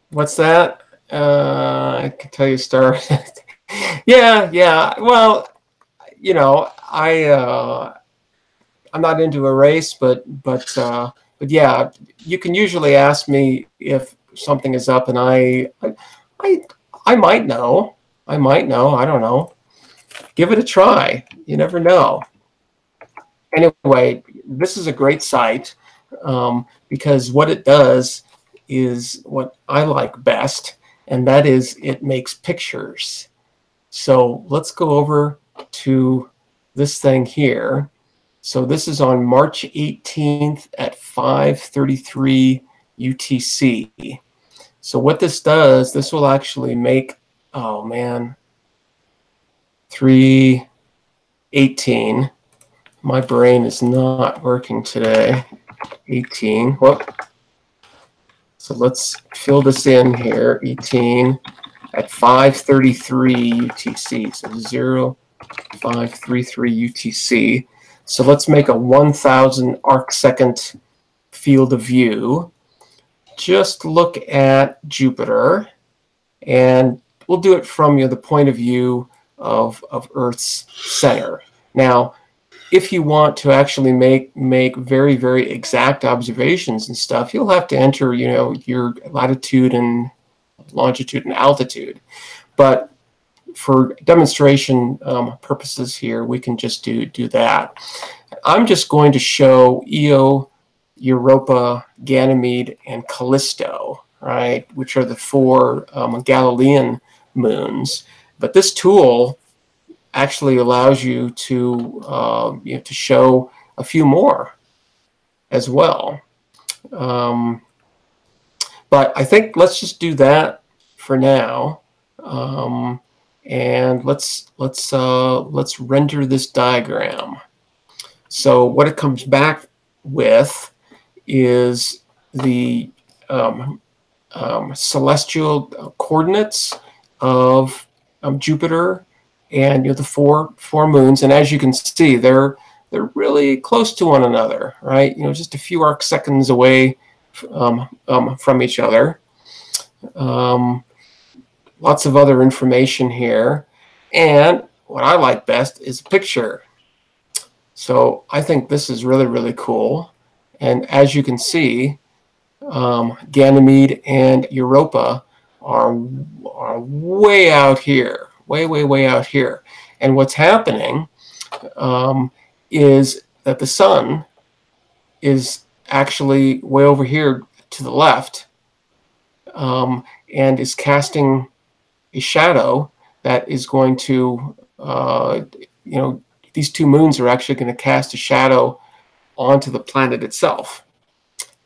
What's that? I can tell you a story. Yeah. Well, I'm not into a race, but yeah, you can usually ask me if something is up, and I might know. I don't know. Give it a try. You never know. Anyway, this is a great site because what it does is what I like best, and that is it makes pictures. So let's go over to this thing here. So this is on March 18th at 5:33 UTC. So what this does, this will actually make, oh man, 3:18. My brain is not working today. 18. Whoop. So let's fill this in here. 18 at 5:33 UTC. So 0533 UTC. So let's make a 1,000 arcsecond field of view. Just look at Jupiter, and we'll do it from the point of view of Earth's center. Now, if you want to actually make very, very exact observations and stuff, you'll have to enter, your latitude and longitude and altitude. But for demonstration purposes here, we can just do that. I'm just going to show Io, Europa, Ganymede, and Callisto, right, which are the 4 Galilean moons. But this tool actually allows you to to show a few more as well. But I think let's just do that for now, and let's render this diagram. So what it comes back with is the celestial coordinates of Jupiter and the four moons, and as you can see, they're really close to one another, right? Just a few arc seconds away from each other. Lots of other information here, and what I like best is a picture. So I think this is really, really cool. And as you can see, Ganymede and Europa are way out here, way out here. And what's happening is that the sun is actually way over here to the left, and is casting a shadow that is going to, these 2 moons are actually going to cast a shadow onto the planet itself,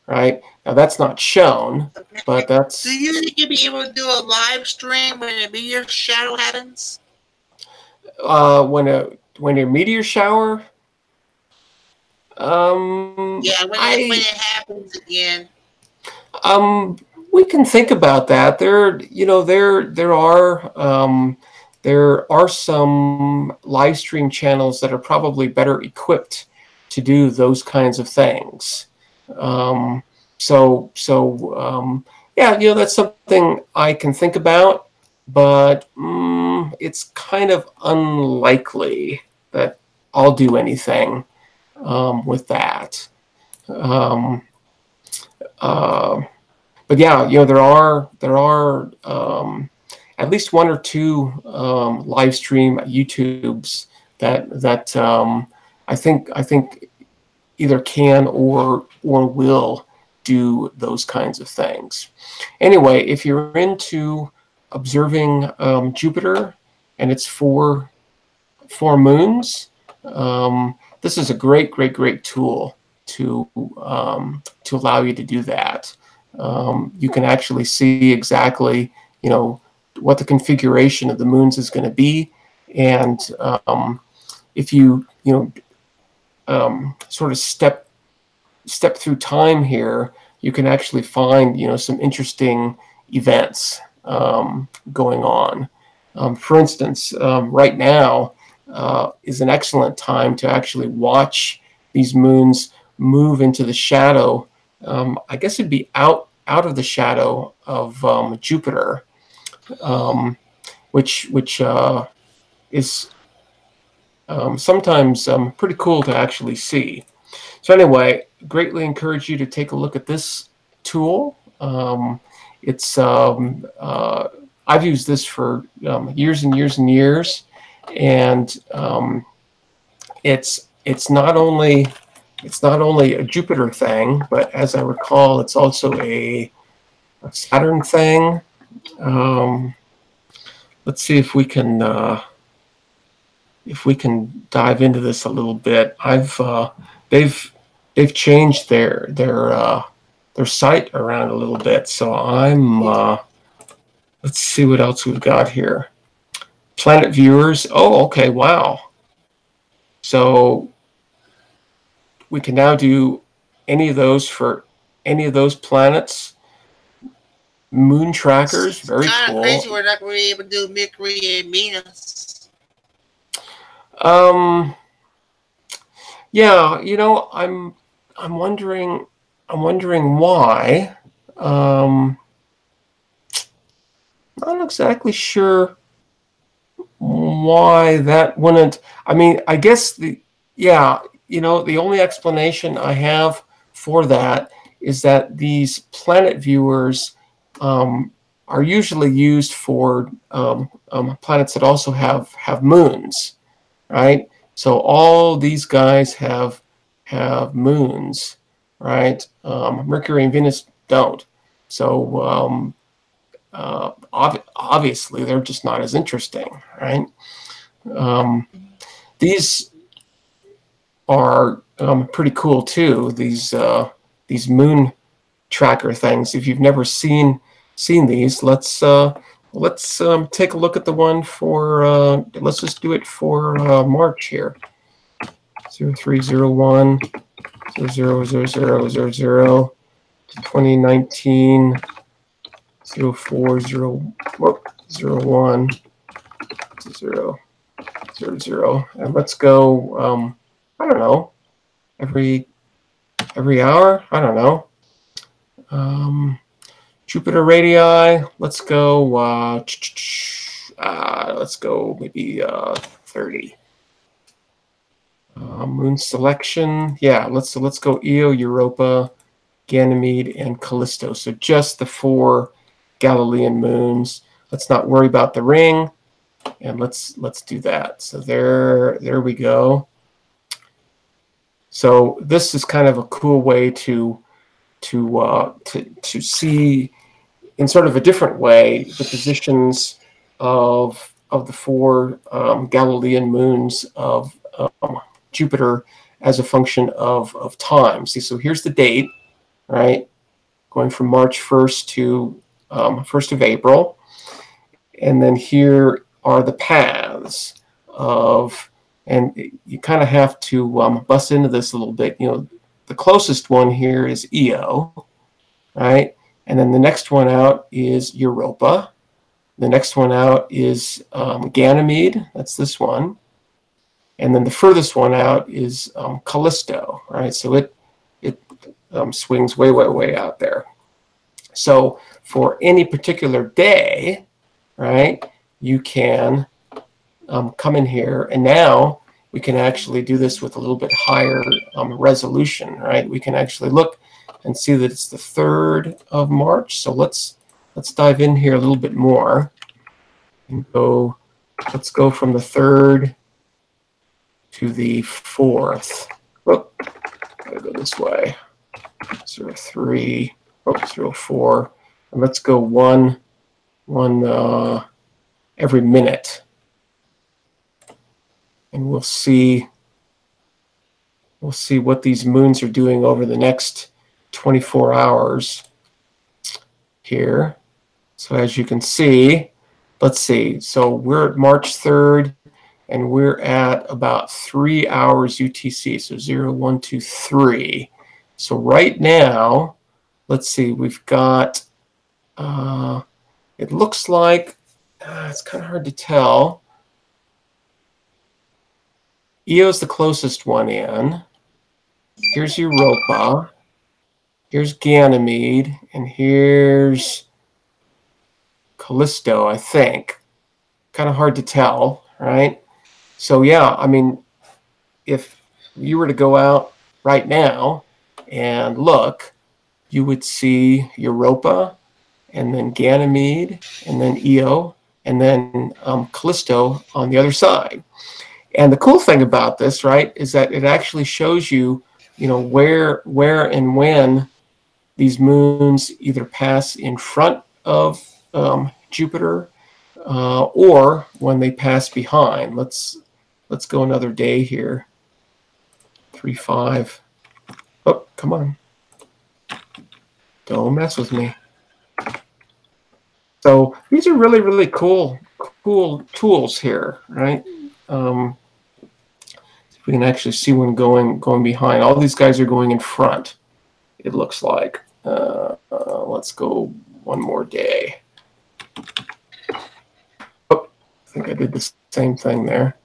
right? Now that's not shown, but that's... Do you think you'll be able to do a live stream when a meteor shadow happens? When a meteor shower? Yeah, when it happens again. We can think about that. There are some live stream channels that are probably better equipped to do those kinds of things. Yeah, that's something I can think about, but it's kind of unlikely that I'll do anything with that. But yeah, there are at least 1 or 2 live stream YouTubes that I think either can or will do those kinds of things. Anyway, if you're into observing Jupiter and its 4 moons, this is a great tool to allow you to do that. You can actually see exactly what the configuration of the moons is going to be, and if you sort of step through time here, you can actually find some interesting events going on. For instance, right now is an excellent time to actually watch these moons move into the shadow. I guess it'd be out of the shadow of Jupiter, which is sometimes pretty cool to actually see. So anyway, greatly encourage you to take a look at this tool. It's I've used this for years and years and years, and it's not only a Jupiter thing, but as I recall, it's also a Saturn thing. Let's see if we can dive into this a little bit. They've changed their site around a little bit, so I'm let's see what else we've got here. Planet viewers. Oh, okay, wow. So we can now do any of those for any of those planets. Moon trackers, very cool. Kind of crazy we're not going to be able to do Mercury and Venus. Yeah, you know, I'm wondering why. Not exactly sure why that wouldn't. I mean, I guess yeah, you know, the only explanation I have for that is that these planet viewers are usually used for planets that also have moons, right? So all these guys have moons, right? Mercury and Venus don't. So obviously they're just not as interesting, right? These are pretty cool too. These moon tracker things. If you've never seen these, let's take a look at the one for let's just do it for March here. 0301 000000 2019 0401 000, and let's go I don't know, every hour, I don't know. Jupiter radii, let's go maybe 30. Moon selection, yeah, let's go Io, Europa, Ganymede, and Callisto. So just the 4 Galilean moons. Let's not worry about the ring, and let's do that. So there we go. So this is kind of a cool way to see in sort of a different way the positions of the 4 Galilean moons of Jupiter as a function of time. See, so here's the date, right? Going from March 1st to 1st of April. And then here are the paths of, and you kind of have to bust into this a little bit. You know, the closest one here is Io, right? And then the next one out is Europa. The next one out is Ganymede. That's this one. And then the furthest one out is Callisto, right? So it swings way out there. So for any particular day, right, you can come in here, and now we can actually do this with a little bit higher resolution, right? We can actually look and see that it's the 3rd of March. So let's dive in here a little bit more and let's go from the 3rd to the 4th. Whoop, gotta go this way. 03, 04, and let's go one every minute, and we'll see what these moons are doing over the next 24 hours here. So as you can see, let's see, so we're at March 3rd, and we're at about 3 hours UTC, so 0, 1, 2, 3. So right now, let's see, we've got, it looks like, it's kind of hard to tell. Io's the closest one in. Here's Europa. Here's Ganymede. And here's Callisto, I think. Kind of hard to tell, right? So yeah, I mean, if you were to go out right now and look, you would see Europa, and then Ganymede, and then Io, and then Callisto on the other side. And the cool thing about this, right, is that it actually shows you, you know, where and when these moons either pass in front of Jupiter or when they pass behind. Let's go another day here. 3-5. Oh, come on. Don't mess with me. So these are really, really cool tools here, right? If we can actually see one going behind. All these guys are going in front, it looks like. Let's go one more day. Oh, I think I did the same thing there.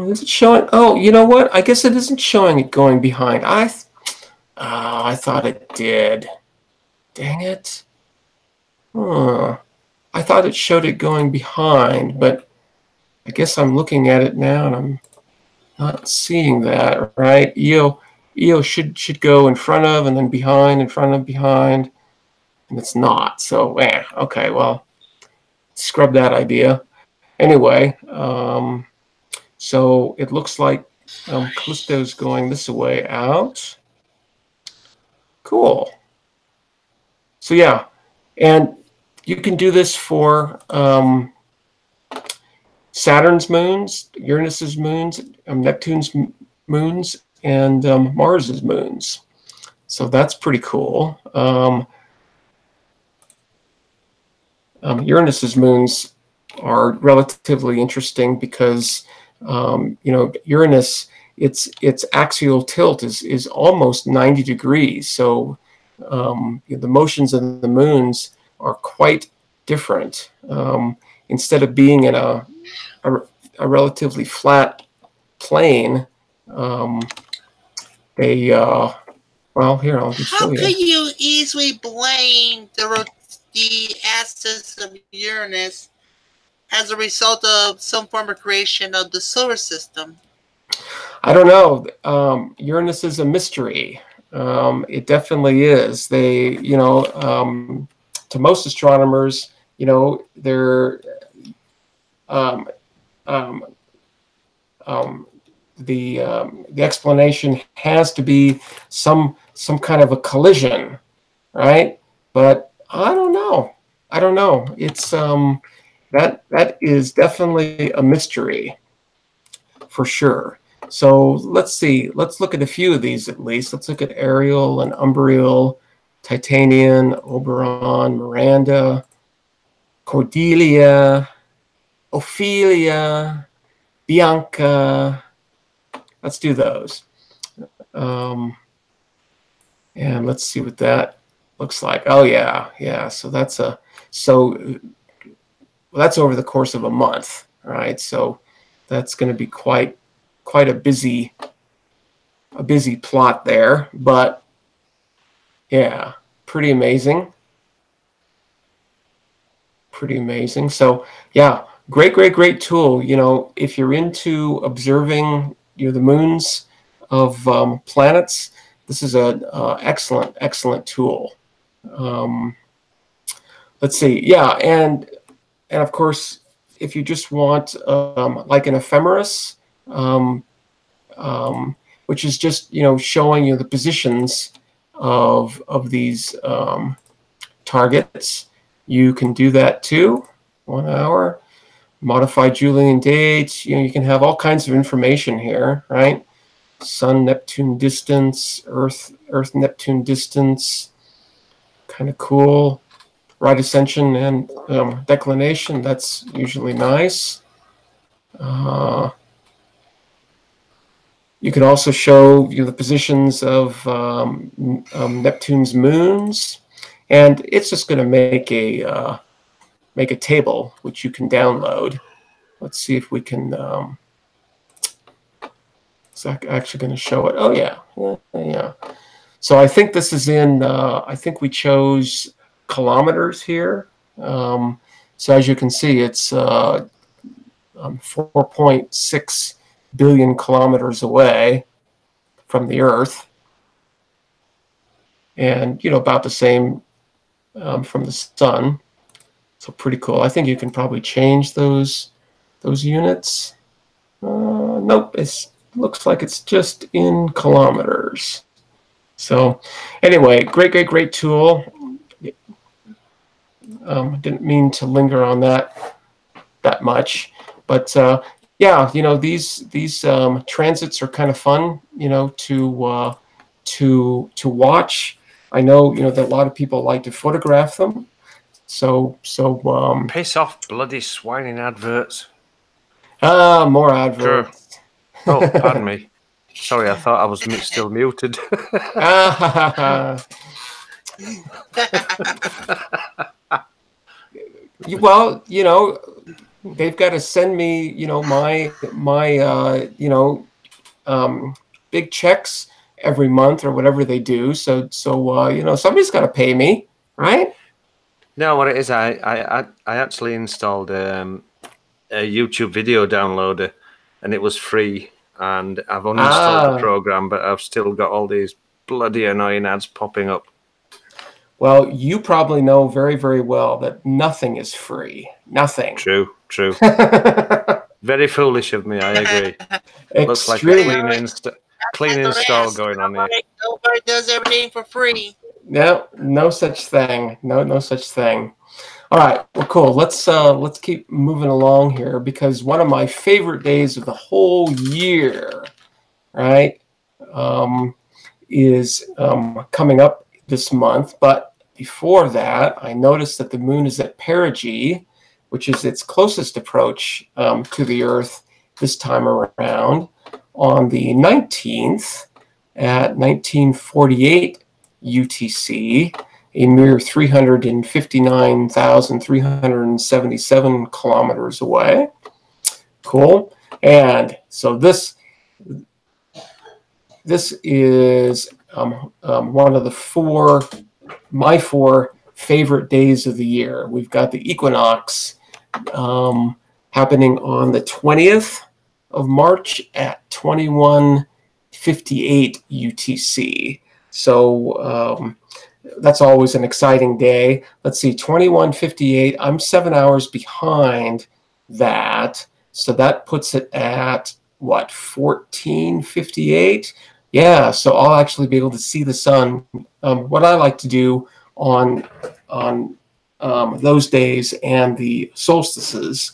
Is it showing? Oh, you know what? I guess it isn't showing it going behind. I thought it did. Dang it. I thought it showed it going behind, but I guess I'm looking at it now and I'm not seeing that, right? EO should go in front of and then behind, in front of, behind, and it's not. So, okay, well, scrub that idea. Anyway, so it looks like Callisto's going this way out. Cool. So yeah, and you can do this for Saturn's moons, Uranus's moons, Neptune's moons, and Mars's moons. So that's pretty cool. Uranus's moons are relatively interesting because you know, Uranus, its axial tilt is almost 90 degrees. So the motions of the moons are quite different. Instead of being in a relatively flat plane, they well, here, I'll just show you. How could you easily blame the axis of Uranus as a result of some form of creation of the solar system? I don't know. Uranus is a mystery. It definitely is. They, you know, to most astronomers, you know, they're the explanation has to be some kind of a collision, right? But I don't know. I don't know. It's that is definitely a mystery, for sure. So let's see. Let's look at a few of these at least. Let's look at Ariel and Umbriel, Titanian, Oberon, Miranda, Cordelia, Ophelia, Bianca. Let's do those. And let's see what that looks like. Oh yeah, yeah. So that's that's over the course of a month, right? So that's going to be quite a busy plot there. But yeah, pretty amazing. Pretty amazing. So yeah, great tool. You know, if you're into observing, you know, the moons of planets, this is an excellent tool. Let's see. Yeah, and of course, if you just want like an ephemeris, which is just, you know, showing you the positions of these targets, you can do that too. 1 hour, modify Julian dates. You know, you can have all kinds of information here, right? Sun Neptune distance, Earth Neptune distance, kind of cool. Right ascension and declination, that's usually nice. You can also show you the positions of Neptune's moons, and it's just going to make a table which you can download. Let's see if we can. It's actually going to show it. Oh yeah, yeah. So I think this is in. I think we chose kilometers here. So as you can see, it's 4.6 billion kilometers away from the Earth, and, you know, about the same from the Sun. So pretty cool. I think you can probably change those units. Nope, it's looks like it's just in kilometers. So anyway, great tool. Didn't mean to linger on that much, but yeah, you know, these transits are kind of fun, you know, to watch. I know, you know, that a lot of people like to photograph them. So piss off, bloody swining adverts. More adverts. Sure. Oh, pardon me. Sorry, I thought I was still muted. Well, you know, they've got to send me, you know, my you know, big checks every month or whatever they do. So you know, somebody's got to pay me, right? No, what it is, I actually installed a YouTube video downloader, and it was free. And I've uninstalled the program, but I've still got all these bloody annoying ads popping up. Well, you probably know very well that nothing is free. Nothing. True. Very foolish of me, I agree. Looks like a clean install going on here. Nobody does everything for free. No such thing. No such thing. All right, well, cool. Let's keep moving along here, because one of my favorite days of the whole year, right, is coming up this month. But before that, I noticed that the moon is at perigee, which is its closest approach to the Earth this time around, on the 19th at 1948 UTC, a mere 359,377 kilometers away. Cool. And so this is one of my four favorite days of the year. We've got the equinox happening on the 20th of March at 21:58 UTC. So that's always an exciting day. Let's see, 21:58. I'm 7 hours behind that. So that puts it at, what, 14:58? Yeah, so I'll actually be able to see the sun. What I like to do on those days and the solstices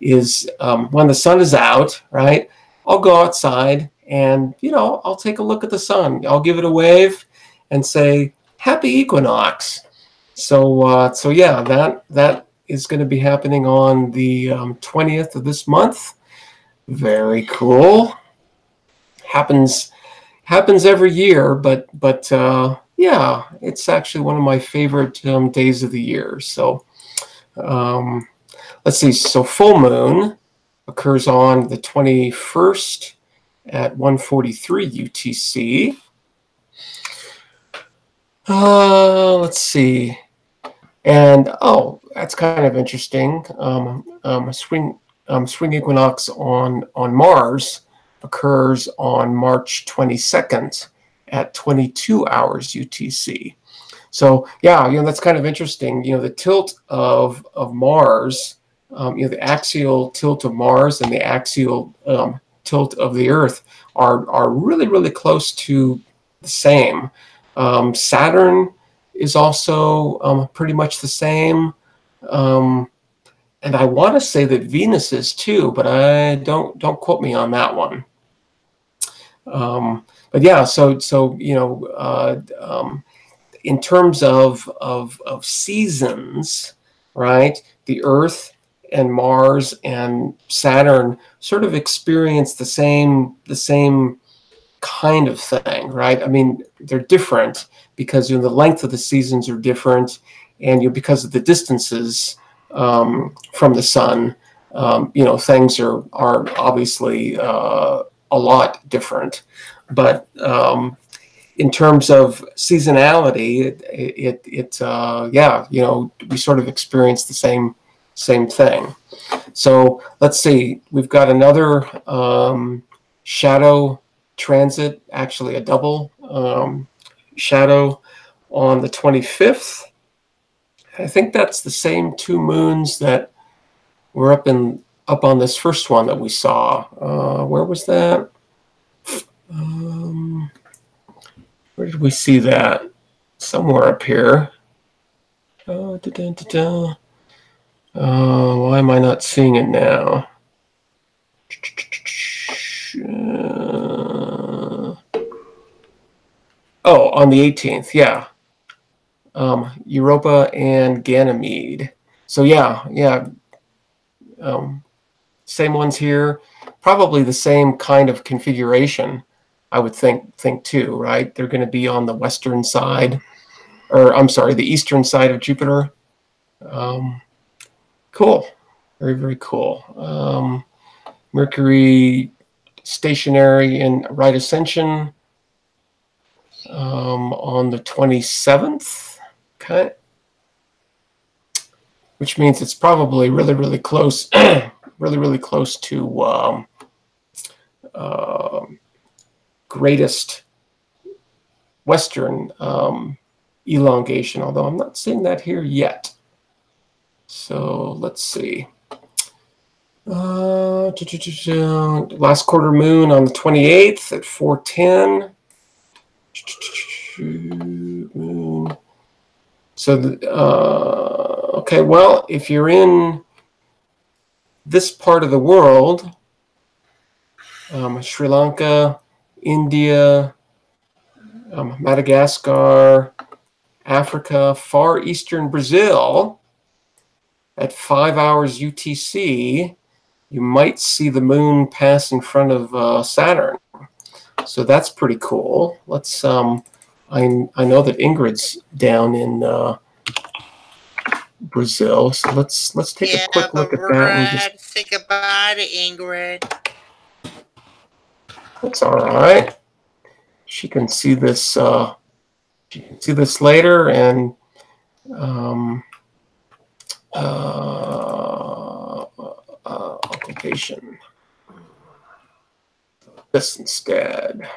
is when the sun is out, right, I'll go outside and, you know, I'll take a look at the sun. I'll give it a wave and say, happy equinox. So yeah, that is going to be happening on the 20th of this month. Very cool. Happens every year, but yeah, it's actually one of my favorite days of the year. So let's see. So full moon occurs on the 21st at 1:43 UTC. Let's see. And oh, that's kind of interesting. Spring equinox on Mars occurs on March 22nd at 22 hours UTC. So yeah, you know, that's kind of interesting. You know, the tilt of Mars, you know, the axial tilt of Mars and the axial tilt of the Earth are really close to the same. Saturn is also pretty much the same. And I want to say that Venus is too, but I don't quote me on that one. But yeah, so you know, in terms of seasons, right? The Earth and Mars and Saturn sort of experience the same kind of thing, right? I mean, they're different because, you know, the length of the seasons are different, and, you know, because of the distances from the sun, you know, things are obviously a lot different. But in terms of seasonality, yeah, you know, we sort of experience the same thing. So let's see, we've got another shadow transit, actually a double shadow on the 25th. I think that's the same two moons that were up in up on this first one that we saw. Where was that? Where did we see that? Somewhere up here. Why am I not seeing it now? Oh, on the 18th, yeah. Europa and Ganymede. So yeah. Same ones here. Probably the same kind of configuration, I would think too, right? They're going to be on the western side, or I'm sorry, the eastern side of Jupiter. Cool. Very, very cool. Mercury stationary in right ascension on the 27th. Okay. Which means it's probably really, really close, really close to greatest western elongation, although I'm not seeing that here yet. So let's see. Last quarter moon on the 28th at 4:10. So, okay, well, if you're in this part of the world, Sri Lanka, India, Madagascar, Africa, far eastern Brazil, at 5 hours UTC, you might see the moon pass in front of Saturn. So that's pretty cool. Let's. I know that Ingrid's down in Brazil, so let's take a quick look at that. And just think about it, Ingrid. That's all right. She can see this. She can see this later, and occupation. This instead.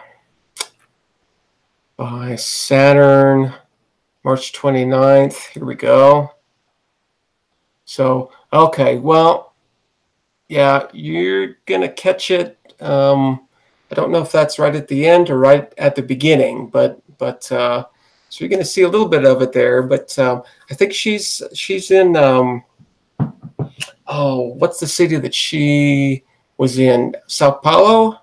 By Saturn, March 29th. Here we go. So, okay, well, yeah, you're going to catch it. I don't know if that's right at the end or right at the beginning, but so you're going to see a little bit of it there. But I think she's in, what's the city that she was in? Sao Paulo?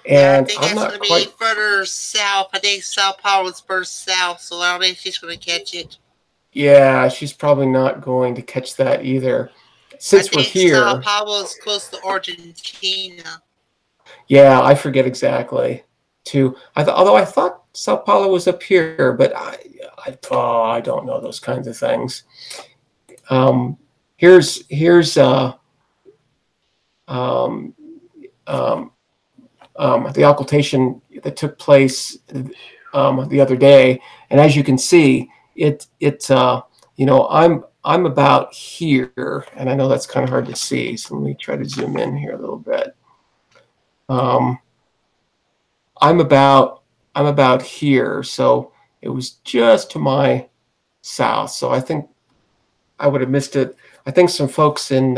And I think that's going to be further south. I think Sao Paulo's further south, so I don't think she's going to catch it. Yeah, she's probably not going to catch that either. Since we're here, Sao Paulo's close to Argentina. Yeah, I forget exactly. Too. Although I thought Sao Paulo was up here, but I don't know those kinds of things. Here's the occultation that took place the other day, and as you can see, I'm about here, and I know that's kind of hard to see, so let me try to zoom in here a little bit. I'm about here, so it was just to my south, so I think I would have missed it. I think some folks in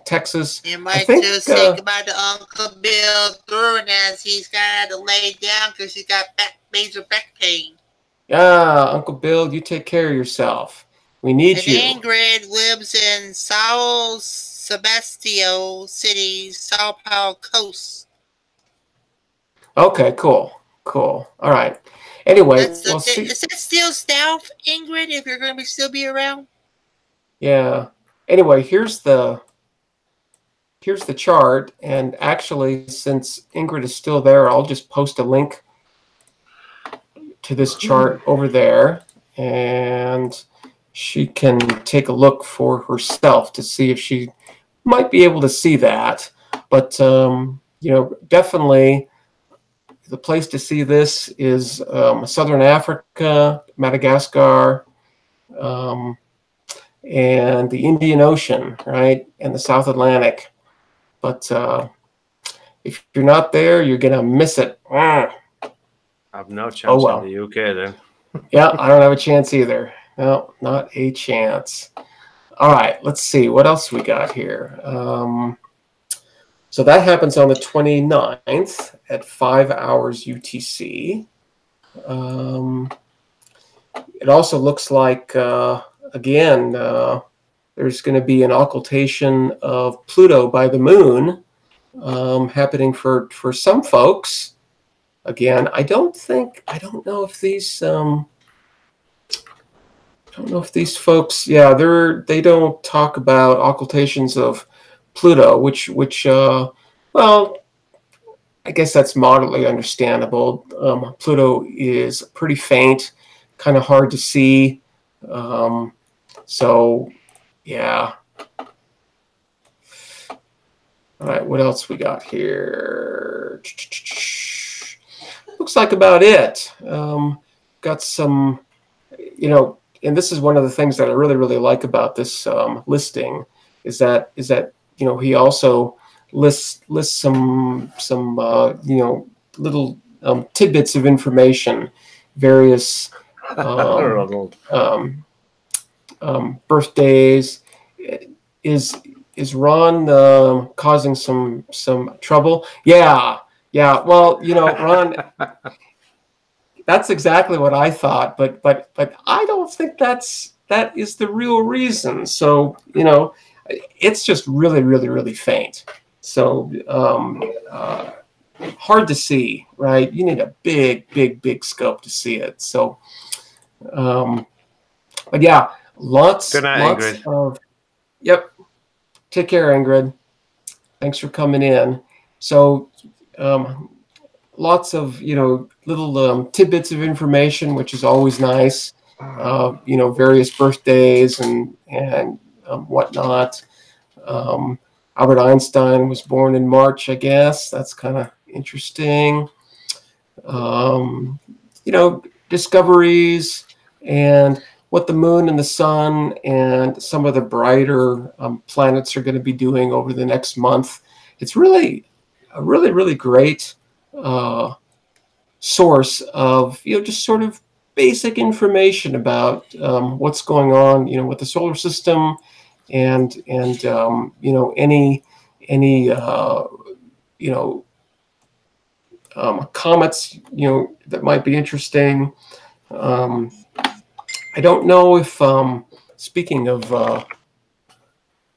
Texas. You might just say goodbye to Uncle Bill Thurin as he's got to lay down because he's got major back pain. Yeah, Uncle Bill, you take care of yourself. We need you. Ingrid lives in Sao Sebastião City, Sao Paulo coast. Okay, cool. All right. Anyway, is that still south, Ingrid? If you're going to still be around? Yeah. Anyway, here's the chart, and actually, since Ingrid is still there, I'll just post a link to this chart over there, and she can take a look for herself to see if she might be able to see that. But definitely the place to see this is Southern Africa, Madagascar, and the Indian Ocean, right, and the South Atlantic. But if you're not there, you're going to miss it. I have no chance in the UK then. Yeah, I don't have a chance either. No, not a chance. All right, let's see. What else we got here? So that happens on the 29th at 5 hours UTC. It also looks like, again, there's going to be an occultation of Pluto by the moon happening for some folks. Again, I don't know if these folks, yeah, they don't talk about occultations of Pluto, which well, I guess that's moderately understandable. Pluto is pretty faint, kind of hard to see. So, yeah. All right, what else we got here? Looks like about it. Got some, and this is one of the things that I really, really like about this listing is that he also lists some little tidbits of information, various birthdays. Is Ron causing some trouble? Yeah. Well, Ron. That's exactly what I thought, but I don't think that is the real reason. So it's just really, really, really faint. So hard to see, right? You need a big scope to see it. So, but yeah, lots Ingrid. of. Yep. Take care, Ingrid. Thanks for coming in. So. Lots of little tidbits of information, which is always nice. Various birthdays and whatnot. Albert Einstein was born in March, I guess. That's kind of interesting. Discoveries and what the moon and the sun and some of the brighter planets are going to be doing over the next month. It's really a really, really great source of just sort of basic information about what's going on with the solar system and any comets that might be interesting. I don't know if speaking of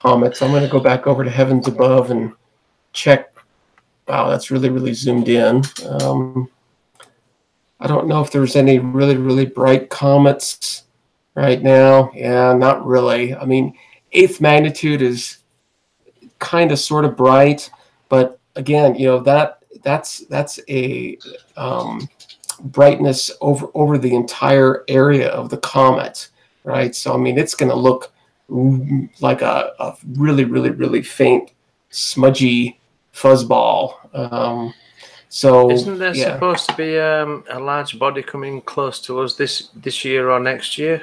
comets, I'm going to go back over to Heavens Above and check. Wow, that's really, really zoomed in. I don't know if there's any really, really bright comets right now. Yeah, not really. I mean, 8th magnitude is kind of sort of bright, but again, that's a brightness over the entire area of the comet, right? So I mean, it's going to look like a really, really, really faint, smudgy fuzzball. So isn't there supposed to be a large body coming close to us this year or next year?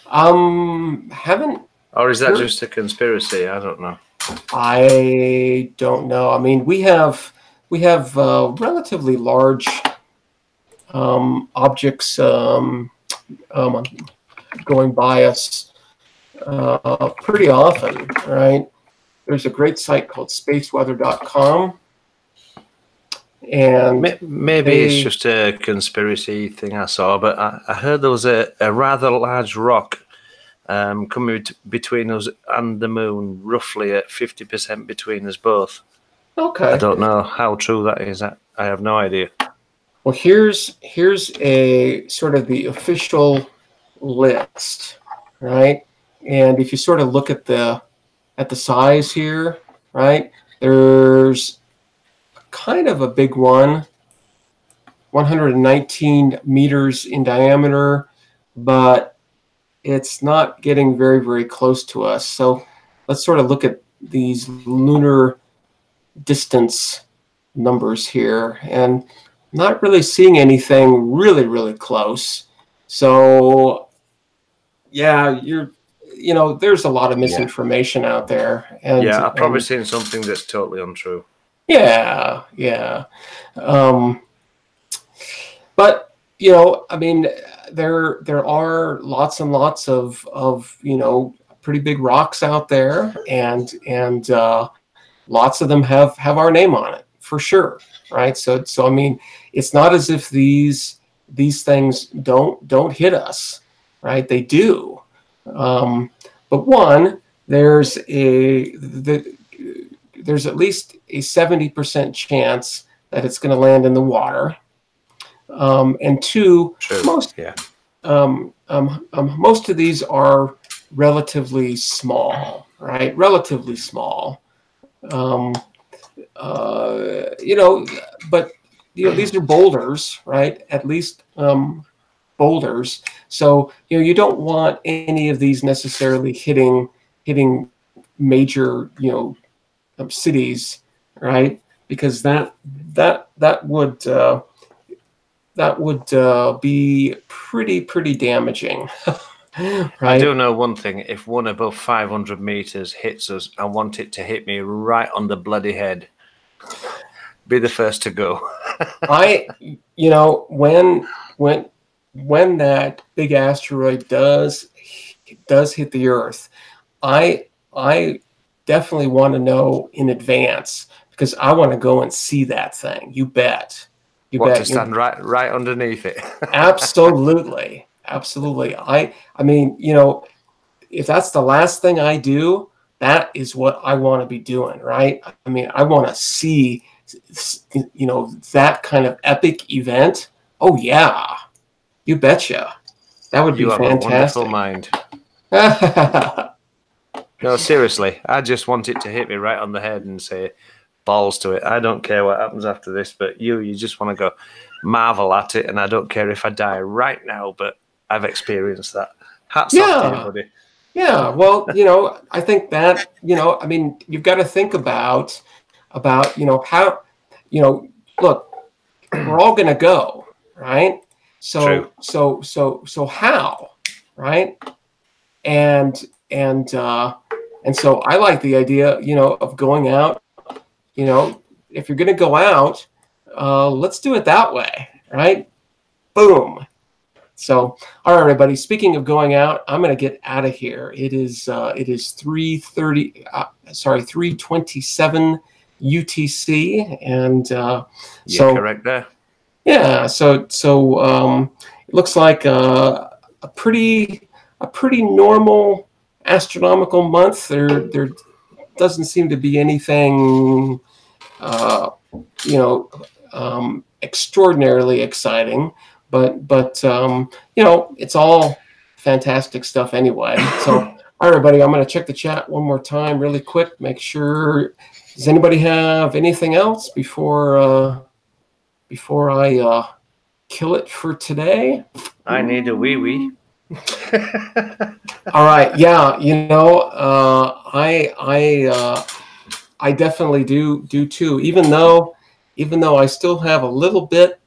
Haven't. Or is that just a conspiracy? I don't know. I don't know. I mean, we have relatively large objects going by us pretty often, right? There's a great site called spaceweather.com. And maybe it's just a conspiracy thing I saw, but I heard there was a rather large rock coming between us and the moon, roughly at 50% between us both. Okay. I don't know how true that is. I have no idea. Well, here's a sort of the official list, right? And if you sort of look at the size here, right? There's kind of a big one, 119 meters in diameter, but it's not getting very, very close to us. So let's sort of look at these lunar distance numbers here, and not really seeing anything really, really close. So yeah, there's a lot of misinformation out there. And I've probably seen something that's totally untrue. Yeah. But I mean, there are lots and lots of pretty big rocks out there, and lots of them have our name on it for sure, right? So I mean, it's not as if these things don't hit us, right? They do, but one, there's at least a 70% chance that it's going to land in the water, and two, most of these are relatively small, right? Relatively small. But these are boulders, right? At least boulders. So you don't want any of these necessarily hitting major cities, right? Because that would be pretty damaging. Right? I do know one thing. If one above 500 meters hits us, I want it to hit me right on the bloody head. Be the first to go. When that big asteroid does hit the Earth, I definitely want to know in advance, because I want to go and see that thing. You bet. To stand right underneath it. Absolutely. I mean, if that's the last thing I do, that is what I want to be doing, right? I mean, I want to see, that kind of epic event. Oh yeah, you betcha. That would be fantastic. You have a wonderful mind. No, seriously, I just want it to hit me right on the head and say, balls to it. I don't care what happens after this, but you just want to go marvel at it, and I don't care if I die right now, but I've experienced that. Hats off to you, buddy. Yeah, well, I think that, I mean, you've got to think about how, look, we're all going to go, right? So how, right? And so I like the idea, of going out, if you're going to go out, let's do it that way, right? Boom. So, all right, everybody. Speaking of going out, I'm going to get out of here. It is 3:27 UTC, and you're correct there. Yeah. So it looks like a pretty normal astronomical month. There doesn't seem to be anything extraordinarily exciting. But it's all fantastic stuff anyway. So, all right, everybody, I'm going to check the chat one more time really quick. Make sure, does anybody have anything else before I kill it for today? I need a wee-wee. All right, yeah, I definitely do too. Even though I still have a little bit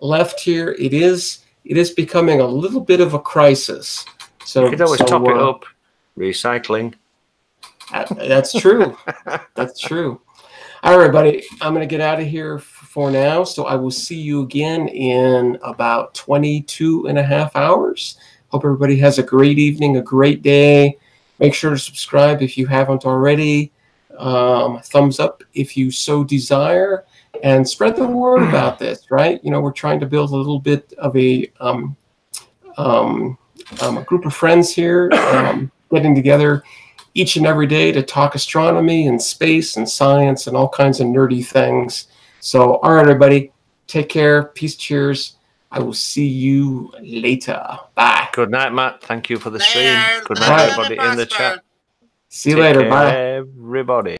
left here, it is becoming a little bit of a crisis. So you could always top it up. Recycling. That's true. That's true. All right, everybody, I'm going to get out of here for now. So I will see you again in about 22 and a half hours. Hope everybody has a great evening, a great day. Make sure to subscribe if you haven't already. Thumbs up if you so desire. And spread the word about this, right? We're trying to build a little bit of a group of friends here, getting together each and every day to talk astronomy and space and science and all kinds of nerdy things. So, all right, everybody, take care. Peace, cheers. I will see you later. Bye. Good night, Matt. Thank you for the stream. Good night, everybody in the chat. See you later. Bye. Everybody.